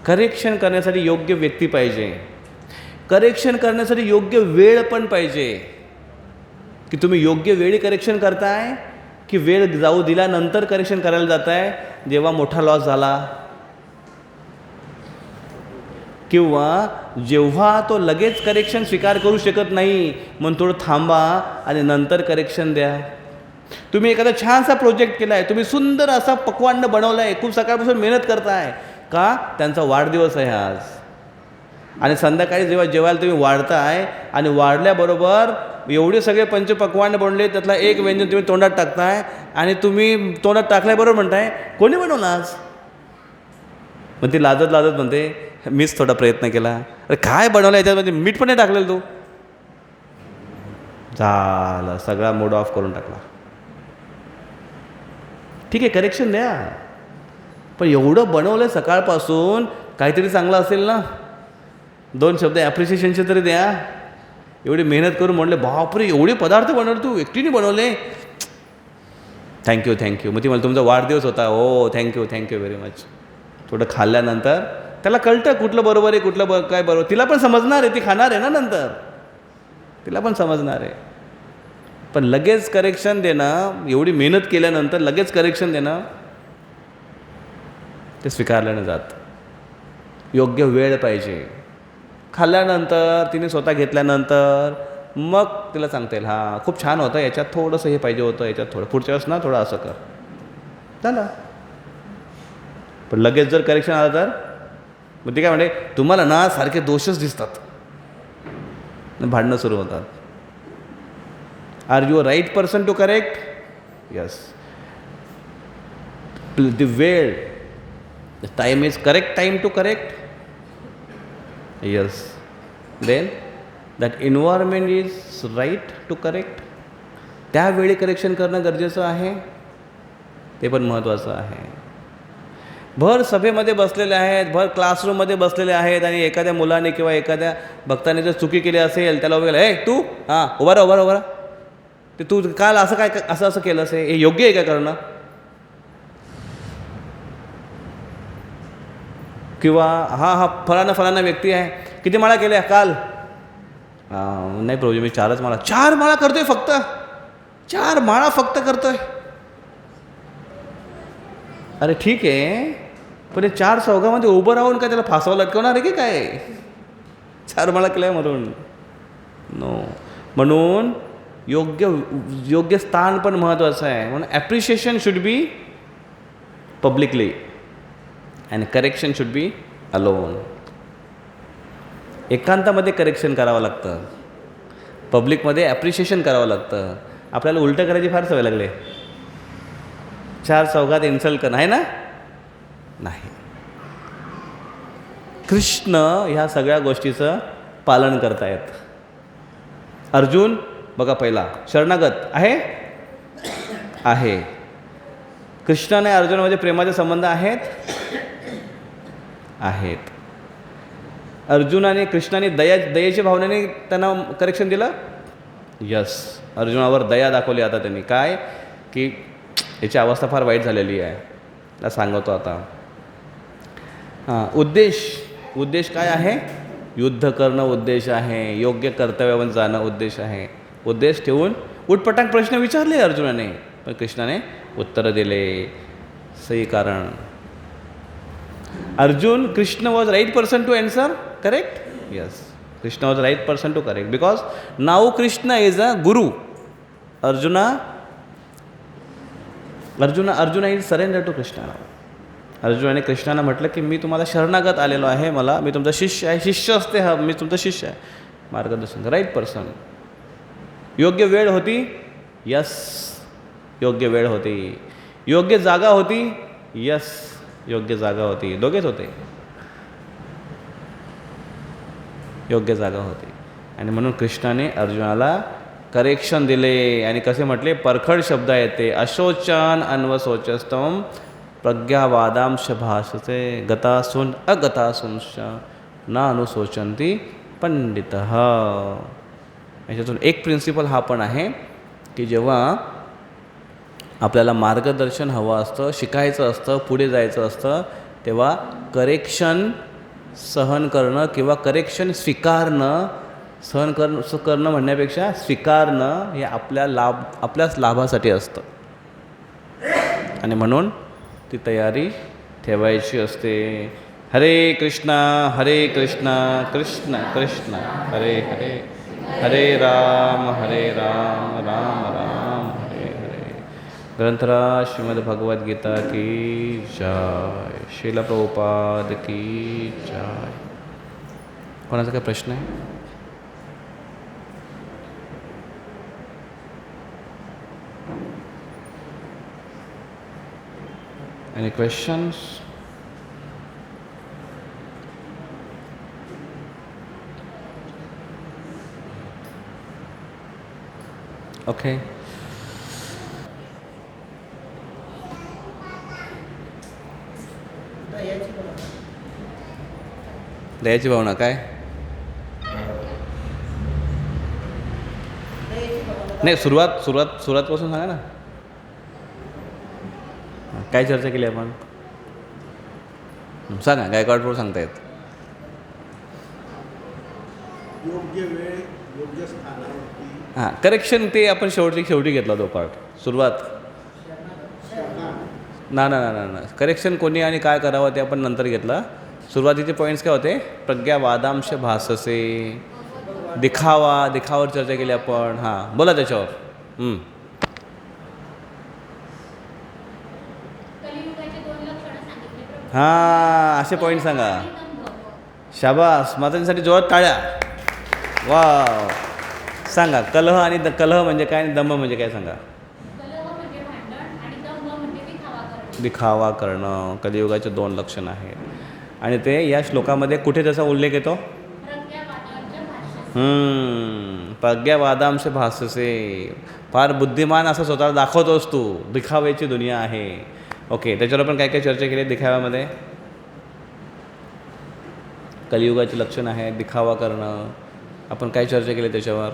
करेक्शन करण्यासाठी योग्य व्यक्ती पाहिजे. करेक्शन करण्यासाठी योग्य वेळ पण पाहिजे. की तुम्ही योग्य वेळी करेक्शन करताय की वेळ जाऊ दिल्यानंतर करेक्शन करायला जाताय जेव्हा मोठा लॉस झाला, किंवा जेव्हा तो लगेच करेक्शन स्वीकार करू शकत नाही म्हणून थोडं थांबा आणि नंतर करेक्शन द्या. तुम्ही एखादा छानसा प्रोजेक्ट केला आहे, तुम्ही सुंदर असा पक्वान्न बनवला आहे, खूप सकाळपासून मेहनत करताय, का? त्यांचा वाढदिवस आहे आज. आणि संध्याकाळी जेव्हा जेवायला तुम्ही वाढताय आणि वाढल्याबरोबर एवढे सगळे पंचपक्वान्न बनले, त्यातला एक व्यंजन तुम्ही तोंडात टाकताय आणि तुम्ही तोंडात टाकल्याबरोबर म्हणताय कोणी बनवलं आज? मग ती लाजत म्हणते मीच थोडा प्रयत्न केला. अरे काय बनवलं याच्यामध्ये? मीठ पण नाही टाकलेलं तू. झालं, सगळा मूड ऑफ करून टाकला. ठीक आहे, करेक्शन द्या, पण एवढं बनवलं सकाळपासून, काहीतरी चांगलं असेल ना. 2 शब्द ॲप्रिशिएशनचे तरी द्या. एवढी मेहनत करून म्हणले बापरे एवढे पदार्थ बनवले तू एकटीने बनवले, थँक्यू. मग ती मला तुमचा वाढदिवस होता, हो थँक्यू व्हेरी मच. थोडं खाल्ल्यानंतर त्याला कळतं कुठलं बरोबर आहे, कुठलं काय बरोबर. तिला पण समजणार आहे, ती खाणार आहे ना नंतर, तिला पण समजणार आहे. पण लगेच करेक्शन देणं, एवढी मेहनत केल्यानंतर लगेच करेक्शन देणं, ते स्वीकारलं नाही जात. योग्य वेळ पाहिजे. खाल्ल्यानंतर, तिने स्वतः घेतल्यानंतर मग तिला सांगता येईल हां खूप छान होतं, याच्यात थोडंसं हे पाहिजे होतं, याच्यात थोडं पुढच्या वेळेस ना थोडं असं कर. झालं. पण लगेच जर करेक्शन आलं तर मग ते काय म्हणते, तुम्हाला ना सारखे दोषच दिसतात, भांडणं सुरू होतात. Are you a right person to correct? Yes. The वेळ, the time is correct time to correct? Yes. Then that environment is right to correct? त्यावेळी करेक्शन करणं गरजेचं आहे, ते पण महत्त्वाचं आहे. भर सभेमध्ये बसलेले आहेत, भर क्लासरूममध्ये बसलेले आहेत आणि एखाद्या मुलाने किंवा एखाद्या भक्ताने जर चुकी केली असेल, त्याला उभं केलं, हे तू हां उभा राहा उभा राहा उभा राहा, ते तू काल असं काय असं असं केलं असेल, हे योग्य आहे का करणं? किंवा हा फलाना व्यक्ती आहे, किती माळा केल्या काल? नाही प्रभूजी मी 4च माळा. 4 माळा करतोय फक्त, 4 माळा फक्त करतोय. अरे ठीक आहे, पण 4 चौघामध्ये उभं राहून काय त्याला फासावं लटकवणार आहे की काय? 4 माळा केलाय म्हणून नो. म्हणून योग्य स्थान पण महत्त्वाचं आहे. म्हणून appreciation should be publicly and correction should be alone. एकांतामध्ये करेक्शन करावं लागतं, पब्लिकमध्ये ॲप्रिशिएशन करावं लागतं. आपल्याला उलटं करायची फार सवय लागली. 4 चौघात इन्सल्ट करणं आहे ना? नाही. कृष्ण ह्या सगळ्या गोष्टीचं पालन करतायत. अर्जुन बघा पहिला शरणागत आहे. कृष्णाने अर्जुनामध्ये प्रेमाचे संबंध आहेत. अर्जुनाने कृष्णाने दयेच्या भावनेने त्यांना करेक्शन दिलं. यस. अर्जुनावर दया दाखवली. आता त्यांनी काय की याची अवस्था फार वाईट झालेली आहे, त्याला सांगतो आता. उद्देश काय आहे? युद्ध करणं उद्देश आहे, योग्य कर्तव्यावर जाणं उद्देश आहे. उद्देश ठेवून उटपटांग प्रश्न विचारले अर्जुनाने, पण कृष्णाने उत्तरं दिले. सही कारण. Arjun, Krishna was right person to answer correct? Yes. Krishna was right person to correct because now Krishna is a guru. Arjuna is surrender to Krishna. अर्जुनाने कृष्णाला म्हटलं की मी तुम्हाला शरणागत आलेलो आहे, मी तुमचा शिष्य आहे. शिष्य असते हा, मी तुमचा शिष्य आहे. मार्गदर्शन. Right person. योग्य वेळ होती. यस. योग्य वेळ होती. योग्य जागा होती. यस. योग्य जागा होती. दोघेच होते. योग्य जागा होती. आणि म्हणून कृष्णाने अर्जुनाला करेक्शन दिले. आणि कसे म्हटले? परखड शब्द आहेत ते. अशोचन अन्वशोचस्तम प्रज्ञावादांश भाषते गतासून अगतासूंश न अनुशोचंती पंडितः. याच्यातून एक प्रिन्सिपल हा पण आहे की जेव्हा आपल्याला मार्गदर्शन हवं असतं, शिकायचं असतं, पुढे जायचं असतं, तेव्हा करेक्शन सहन करणं किंवा करेक्शन स्वीकारणं, करणं म्हणण्यापेक्षा स्वीकारणं हे आपल्याच लाभासाठी असतं. आणि म्हणून ती तयारी ठेवायची असते. हरे कृष्णा कृष्ण कृष्ण हरे हरे, हरे राम राम राम हरे हरे. ग्रंथराज श्रीमद्भगवद्गीता की जय. श्रील प्रभुपाद की जय. कोणाचा काय प्रश्न आहे? Any questions? Okay. दयाची भावना काय? नाही, सुरुवातपासून सांगा ना. काय चर्चा केली आपण? सांगा. गायकवाडवर सांगतायत. योग्य वेळ योग्य स्थानावरती. हां, करेक्शन ते आपण शेवटी घेतला तो पार्ट. सुरुवात ना करेक्शन कोणी आणि काय करावं ते आपण नंतर घेतलं. सुरुवातीचे पॉईंट्स काय होते? प्रज्ञावादांश भाससे, दिखावर चर्चा केली आपण. हां, बोला त्याच्यावर. हां, असे पॉईंट सांगा. शाबास, मातांसाठी जोरात टाळ्या. वा, सांगा कलह आणि कलह म्हणजे काय आणि दंभ म्हणजे काय सांगा. दिखावा करणं कलियुगाचे 2 लक्षण आहेत. आणि ते या श्लोकामध्ये कुठे त्याचा उल्लेख येतो. प्रज्ञावादांश भाससे. फार बुद्धिमान असं स्वतःला दाखवतोस तू. दिखाव्याची दुनिया आहे. ओके, त्याच्यावर आपण काय काय चर्चा केली दिखाव्यामध्ये. कलियुगाचे लक्षण आहे दिखावा करणं. आपण काय चर्चा केली त्याच्यावर.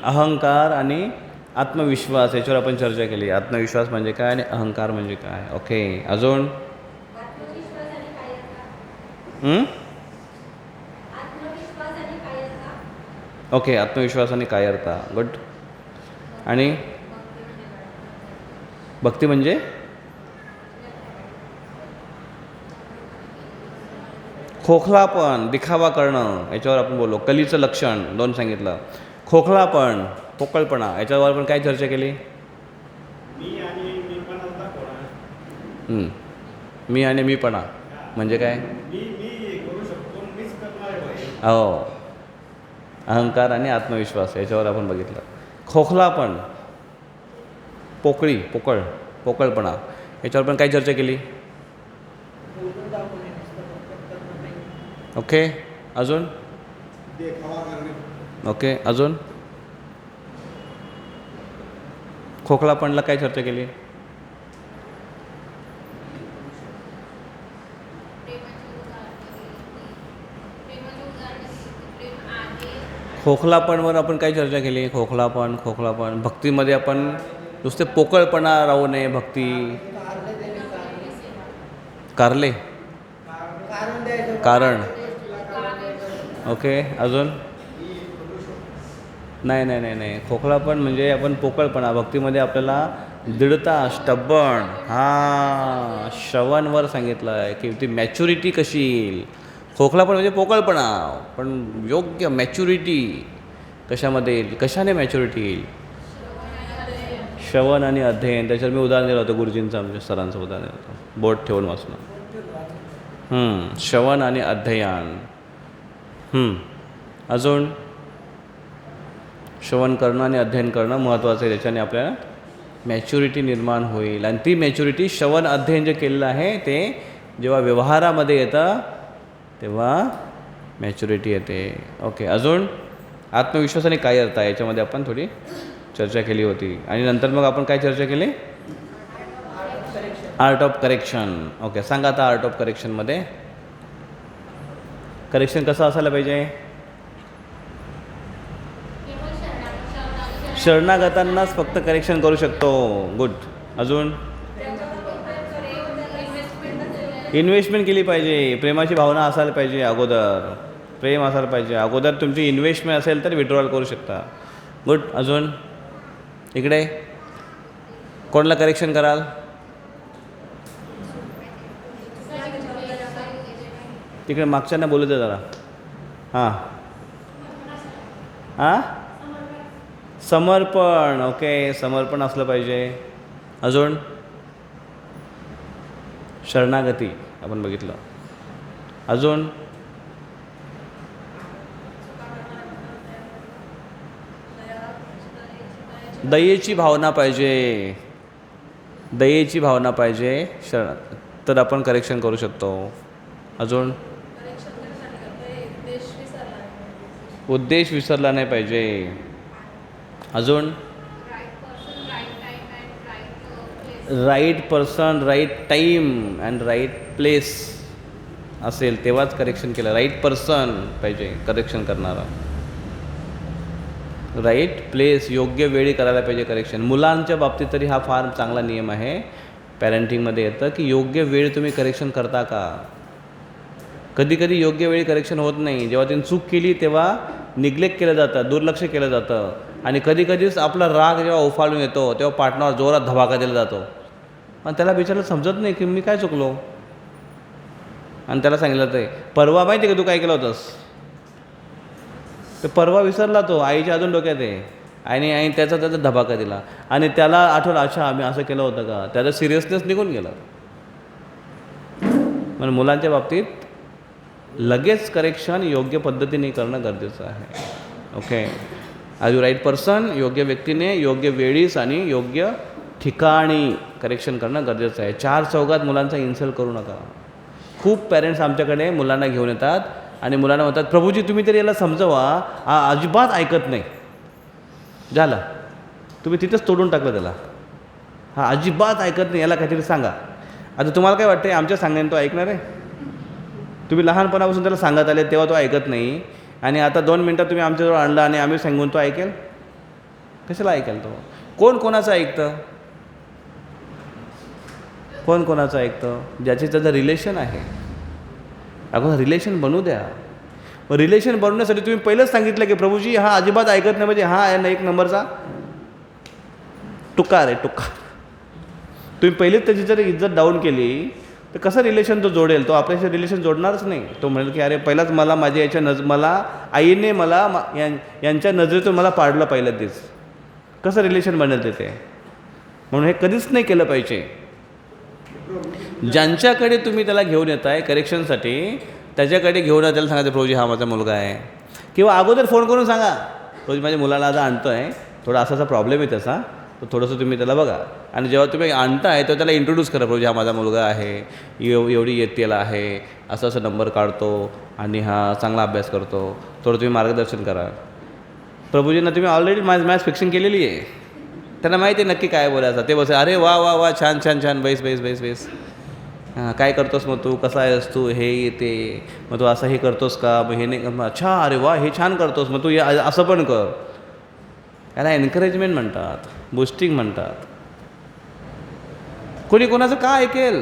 अहंकार आणि आत्मविश्वास याच्यावर आपण चर्चा केली. आत्मविश्वास म्हणजे काय आणि अहंकार म्हणजे काय. ओके, अजून ओके, आत्मविश्वास आणि कायरता. गुड. आणि भक्ती म्हणजे खोखलापण, दिखावा करणं याच्यावर आपण बोललो. कलीचं लक्षण 2 सांगितलं. खोखलापण, पोकळपणा याच्यावर आपण काय चर्चा केली. मी आणि मीपणा म्हणजे काय. हो, अहंकार आणि आत्मविश्वास याच्यावर आपण बघितलं. खोखलापण, पोकळपणा याच्यावर पण काय चर्चा केली. ओके, अजून. ओके, अजून. खोखलापणला काय चर्चा केली. खोखलापणवर आपण काय चर्चा केली. खोखलापण भक्तीमध्ये आपण नुसते पोकळपणा राहू नये. भक्ती कारले कारण. ओके, अजून. नाही. खोखलापण म्हणजे आपण पोकळपणा. भक्तीमध्ये आपल्याला दृढता, स्टब्बर्न. हां, श्रवणवर सांगितलं आहे की ती मॅच्युरिटी कशी येईल. खोखलापण म्हणजे पोकळपणा, पण योग्य मॅच्युरिटी कशामध्ये येईल. कशाने मॅच्युरिटी येईल. श्रवण आणि अध्ययन. त्याच्यावर मी उदाहरण दिलं होतं गुरुजींचं, आमच्या सरांचं उदाहरण दिलं होतं बोट ठेवून वाचणं. श्रवण आणि अध्ययन. अजून श्रवण करणं आणि अध्ययन करणं महत्त्वाचं आहे. त्याच्याने आपल्याला मॅच्युरिटी निर्माण होईल. आणि ती मॅच्युरिटी श्रवण अध्ययन जे केलेलं आहे ते जेव्हा व्यवहारामध्ये येतं तेव्हा मॅच्युरिटी येते. ओके, अजून आत्मविश्वास आणि कायरता याच्यामध्ये आपण थोडी चर्चा केली होती. आणि नंतर मग आपण काय चर्चा केली. Art of correction. ओके, सांगा आता आर्ट ऑफ करेक्शनमध्ये करेक्शन कसं असायला पाहिजे. शरणागतांनाच फक्त करेक्शन करू शकतो. गुड. अजून इन्व्हेस्टमेंट केली पाहिजे. प्रेमाची भावना असायला पाहिजे. अगोदर प्रेम असायला पाहिजे. अगोदर तुमची इन्व्हेस्टमेंट असेल तर विड्रॉल करू शकता. गुड. अजून इकडे कोणाला करेक्शन कराल. तिकडे मागच्यांना बोलू दे जरा. हां, समर्पण. ओके, समर्पण असलं पाहिजे. अजून शरणागती आपण बघितलं. अजून दयेची भावना पाहिजे. दयेची भावना पाहिजे तर आपण करेक्शन करू शकतो. अजून उद्देश विसरला नाही पाहिजे. अजून right person, right time and right place असेल तेव्हाच करेक्शन केलं. राईट पर्सन पाहिजे करेक्शन करणारा. राईट प्लेस, योग्य वेळी करायला पाहिजे करेक्शन. मुलांच्या बाबतीत तरी हा फार चांगला नियम आहे. पॅरेंटिंगमध्ये येतं की योग्य वेळी तुम्ही करेक्शन करता का. कधी कधी योग्य वेळी करेक्शन होत नाही. जेव्हा त्यांनी चूक केली तेव्हा निग्लेक्ट केलं जातं, दुर्लक्ष केलं जातं. आणि कधी कधीच आपला राग जेव्हा उफाळून येतो तेव्हा पार्टनर जोरात धबाका दिला जातो. पण त्याला बिचारायला समजत नाही की मी काय चुकलो. आणि त्याला सांगितलं ते परवा माहिती आहे का तू काय केलं होतंस. तर परवा विसरला तो, आईच्या अजून डोक्यात आहे. आई त्याचा धबाका दिला आणि त्याला आठवलं, अच्छा आम्ही असं केलं होतं का, त्याचा सिरियसनेस निघून गेला. पण मुलांच्या बाबतीत लगेच करेक्शन योग्य पद्धतीने करणं गरजेचं आहे. Okay, are you right person, योग्य व्यक्तीने योग्य वेळीस आणि योग्य ठिकाणी करेक्शन करणं गरजेचं आहे. 4 चौघात मुलांचा इन्सल्ट करू नका. खूप पॅरेंट्स आमच्याकडे मुलांना घेऊन येतात आणि मुलांना म्हणतात, प्रभूजी तुम्ही तरी याला समजवा, अजिबात ऐकत नाही. झालं, तुम्ही तिथंच तोडून टाकलं त्याला. हा अजिबात ऐकत नाही, याला काहीतरी सांगा. आता तुम्हाला काय वाटतं, आमच्या सांगण्याने तो ऐकणार आहे? तुम्ही लहानपणापासून त्याला सांगत आले तेव्हा तो ऐकत नाही, आणि आता 2 मिनटात तुम्ही आमच्याजवळ आणला आणि आम्ही सांगून तो ऐकेल? कशाला ऐकेल तो? कोण कोणाचं ऐकतं? कोण कोणाचं ऐकतं? ज्याचे त्याचं रिलेशन आहे. अगोदर रिलेशन बनवू द्या. मग रिलेशन बनवण्यासाठी तुम्ही पहिलंच सांगितलं की प्रभूजी हा अजिबात ऐकत नाही, म्हणजे हा आहे ना 1 नंबरचा टुकार आहे, टुकार. तुम्ही पहिलेच त्याची जर इज्जत डाऊन केली तर कसं रिलेशन तो जोडेल? तो आपल्याशी रिलेशन जोडणारच नाही. तो म्हणेल की अरे पहिलाच मला माझ्या मला आईने यांच्या नजरेतून मला पाडलं पहिलं तेच. कसं रिलेशन बनेल ते? म्हणून हे कधीच नाही केलं पाहिजे. ज्यांच्याकडे तुम्ही त्याला घेऊन येत आहे करेक्शनसाठी, त्याच्याकडे घेऊन त्याला सांगायचं प्रभूजी हा माझा मुलगा आहे, किंवा अगोदर फोन करून सांगा प्रभूजी माझ्या मुलाला आता आणतो आहे, थोडा असा प्रॉब्लेम आहे त्याचा, तर थोडंसं तुम्ही त्याला बघा. आणि जेव्हा तुम्ही आणताय तेव्हा त्याला इंट्रोड्यूस करा, प्रभूजी हा माझा मुलगा आहे, एवढी येतेला आहे, असं असं नंबर काढतो आणि हा चांगला अभ्यास करतो, थोडं तुम्ही मार्गदर्शन करा. प्रभूजींना तुम्ही ऑलरेडी मॅथ्स फिक्सिंग केलेली आहे, त्यांना माहिती आहे नक्की काय बोलायचं. ते बस अरे वा वा वा छान छान छान, बैस बैस बैस बैस, हां काय करतोस मग तू, कसा आहेस तू, हे येते मग तू असं हे करतोस का, मग हे नाही, अच्छा अरे वा हे छान करतोस, मग तू असं पण कर. याला एनकरेजमेंट म्हणतात, बूस्टिंग म्हणतात. कोणी कोणाचं का ऐकेल?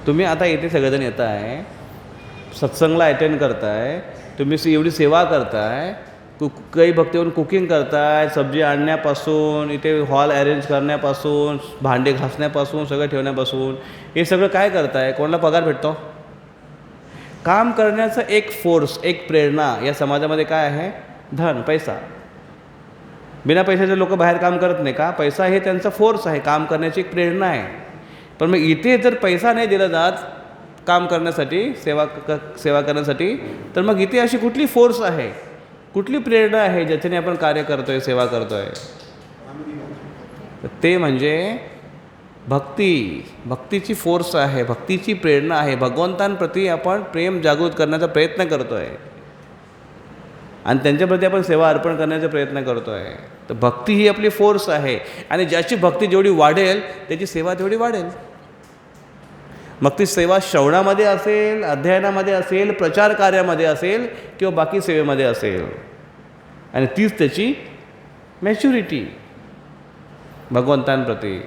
तुम्ही आता इथे सगळेजण येत आहे, सत्संगला अटेंड करताय, तुम्ही एवढी सेवा करताय, काही भक्त येऊन कुकिंग करताय, सब्जी आणण्यापासून, इथे हॉल अरेंज करण्यापासून, भांडे घासण्यापासून, सगळं ठेवण्यापासून, हे सगळं काय करताय? कोणाला पगार भेटतो? काम करण्याचं एक फोर्स, एक प्रेरणा या समाजामध्ये काय आहे? धन, पैसा. बिना पैशाचे लोक बाहेर काम करत नाही का? पैसा हे त्यांचा फोर्स आहे, काम करण्याची एक प्रेरणा आहे. पण मग इथे जर पैसा नाही दिला जात काम करण्यासाठी, सेवा करण्यासाठी, तर मग इथे अशी कुठली फोर्स आहे, कुठली प्रेरणा आहे ज्याच्याने आपण कार्य करतो आहे, सेवा करतो आहे? ते म्हणजे भक्तीची फोर्स आहे, भक्तीची प्रेरणा आहे. भगवंतांप्रती आपण प्रेम जागृत करण्याचा प्रयत्न करतो आहे आणि त्यांच्याप्रती आपण सेवा अर्पण करण्याचा प्रयत्न करतो आहे. तर भक्ती ही आपली फोर्स आहे आणि ज्याची भक्ती जेवढी वाढेल त्याची सेवा तेवढी वाढेल. मग ती सेवा श्रवणामध्ये असेल, अध्ययनामध्ये असेल, प्रचार कार्यामध्ये असेल किंवा बाकी सेवेमध्ये असेल, आणि तीच त्याची मॅच्युरिटी भगवंतांप्रती.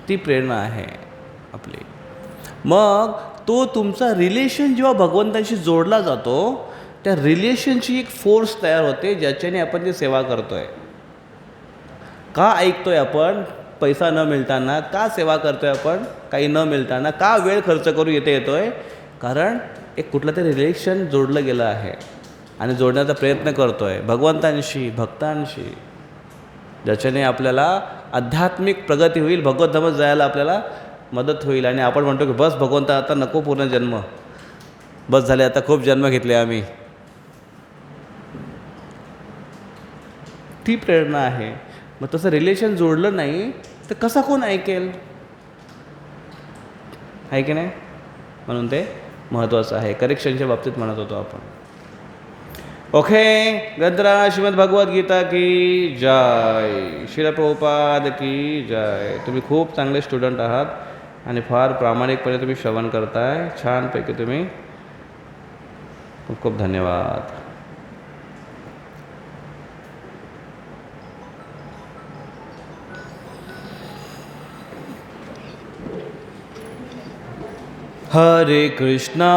ती प्रेरणा आहे आपली. मग तो तुमचा रिलेशन जेव्हा भगवंतांशी जोडला जातो, त्या रिलेशनची एक फोर्स तयार होते ज्याच्याने आपण ती सेवा करतो आहे. का ऐकतोय आपण पैसा न मिळताना? का सेवा करतोय आपण काही न मिळताना? का वेळ खर्च करू येतोय? कारण एक कुठलं तरी रिलेशन जोडलं गेलं आहे आणि जोडण्याचा प्रयत्न करतो आहे भगवंतांशी, भक्तांशी, ज्याच्याने आपल्याला आध्यात्मिक प्रगती होईल, भगवत धामात जायला आपल्याला मदत होईल. आणि आपण म्हणतो की बस भगवंता आता नको पूर्ण जन्म, बस झाले आता, खूप जन्म घेतले आम्ही. ती प्रेरणा आहे. मग तसं रिलेशन जोडलं नाही तर कसा कोण ऐकेल? आहे की नाही? म्हणून ते महत्त्वाचं आहे. करेक्शनच्या बाबतीत म्हणत होतो आपण. ओके, ग्रंथराज श्रीमद भगवद गीता की जय, श्रील प्रभुपाद की जय. तुम्ही खूप चांगले स्टुडंट आहात आणि फार प्रामाणिकपणे तुम्ही श्रवण करताय. छानपैकी तुम्ही. खूप खूप धन्यवाद. हरे कृष्णा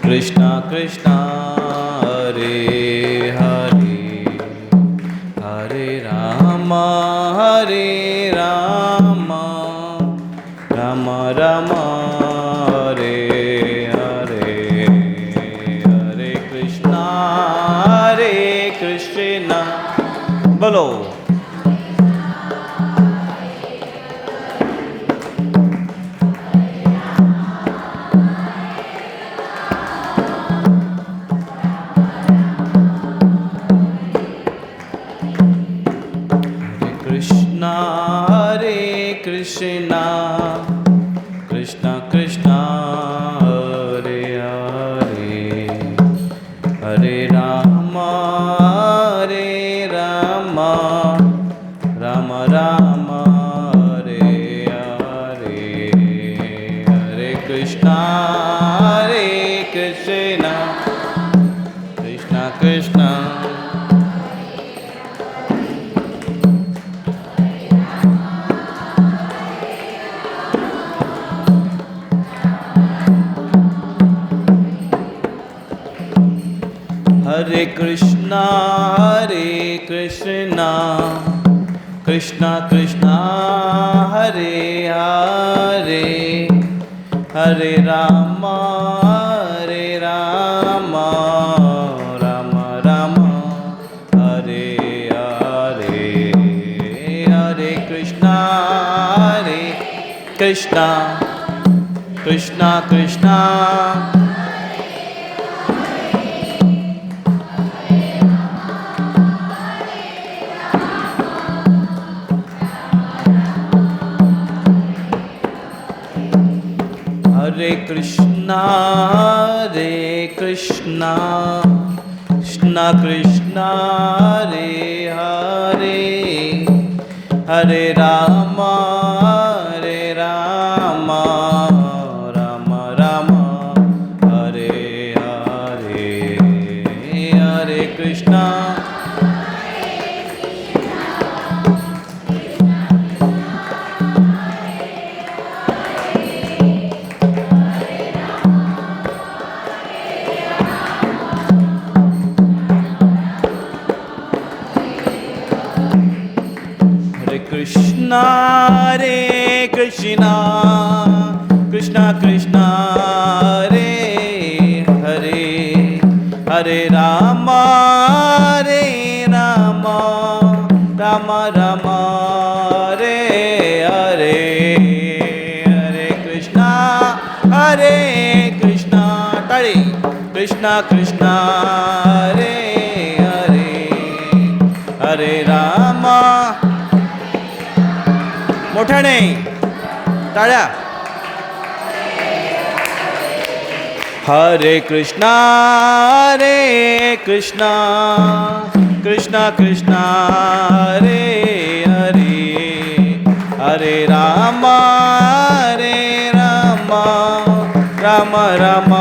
कृष्णा कृष्णा हरे हरे, हरे रामा बोलो. हरे कृष्णा कृष्णा कृष्णा हरे हरे हरे राम राम राम हरे हरे हरे कृष्णा कृष्णा कृष्णा हरे कृष्णा कृष्णा कृष्णा हरे हरे हरे राम राम राम हरे हरे हरे कृष्णा कृष्णा कृष्णा हरे कृष्णा कृष्णा कृष्णा हरे हरे हरे राम राम राम हरे हरे हरे कृष्णा कृष्णा कृष्णा कृष्णा हरे हरे हरे राम राम राम हरे हरे हरे कृष्णा टाळी कृष्णा हरे हरे हरे राम मोठ्याने टाळ्या. हरे कृष्णा कृष्णा कृष्णा हरे हरे हरे राम राम राम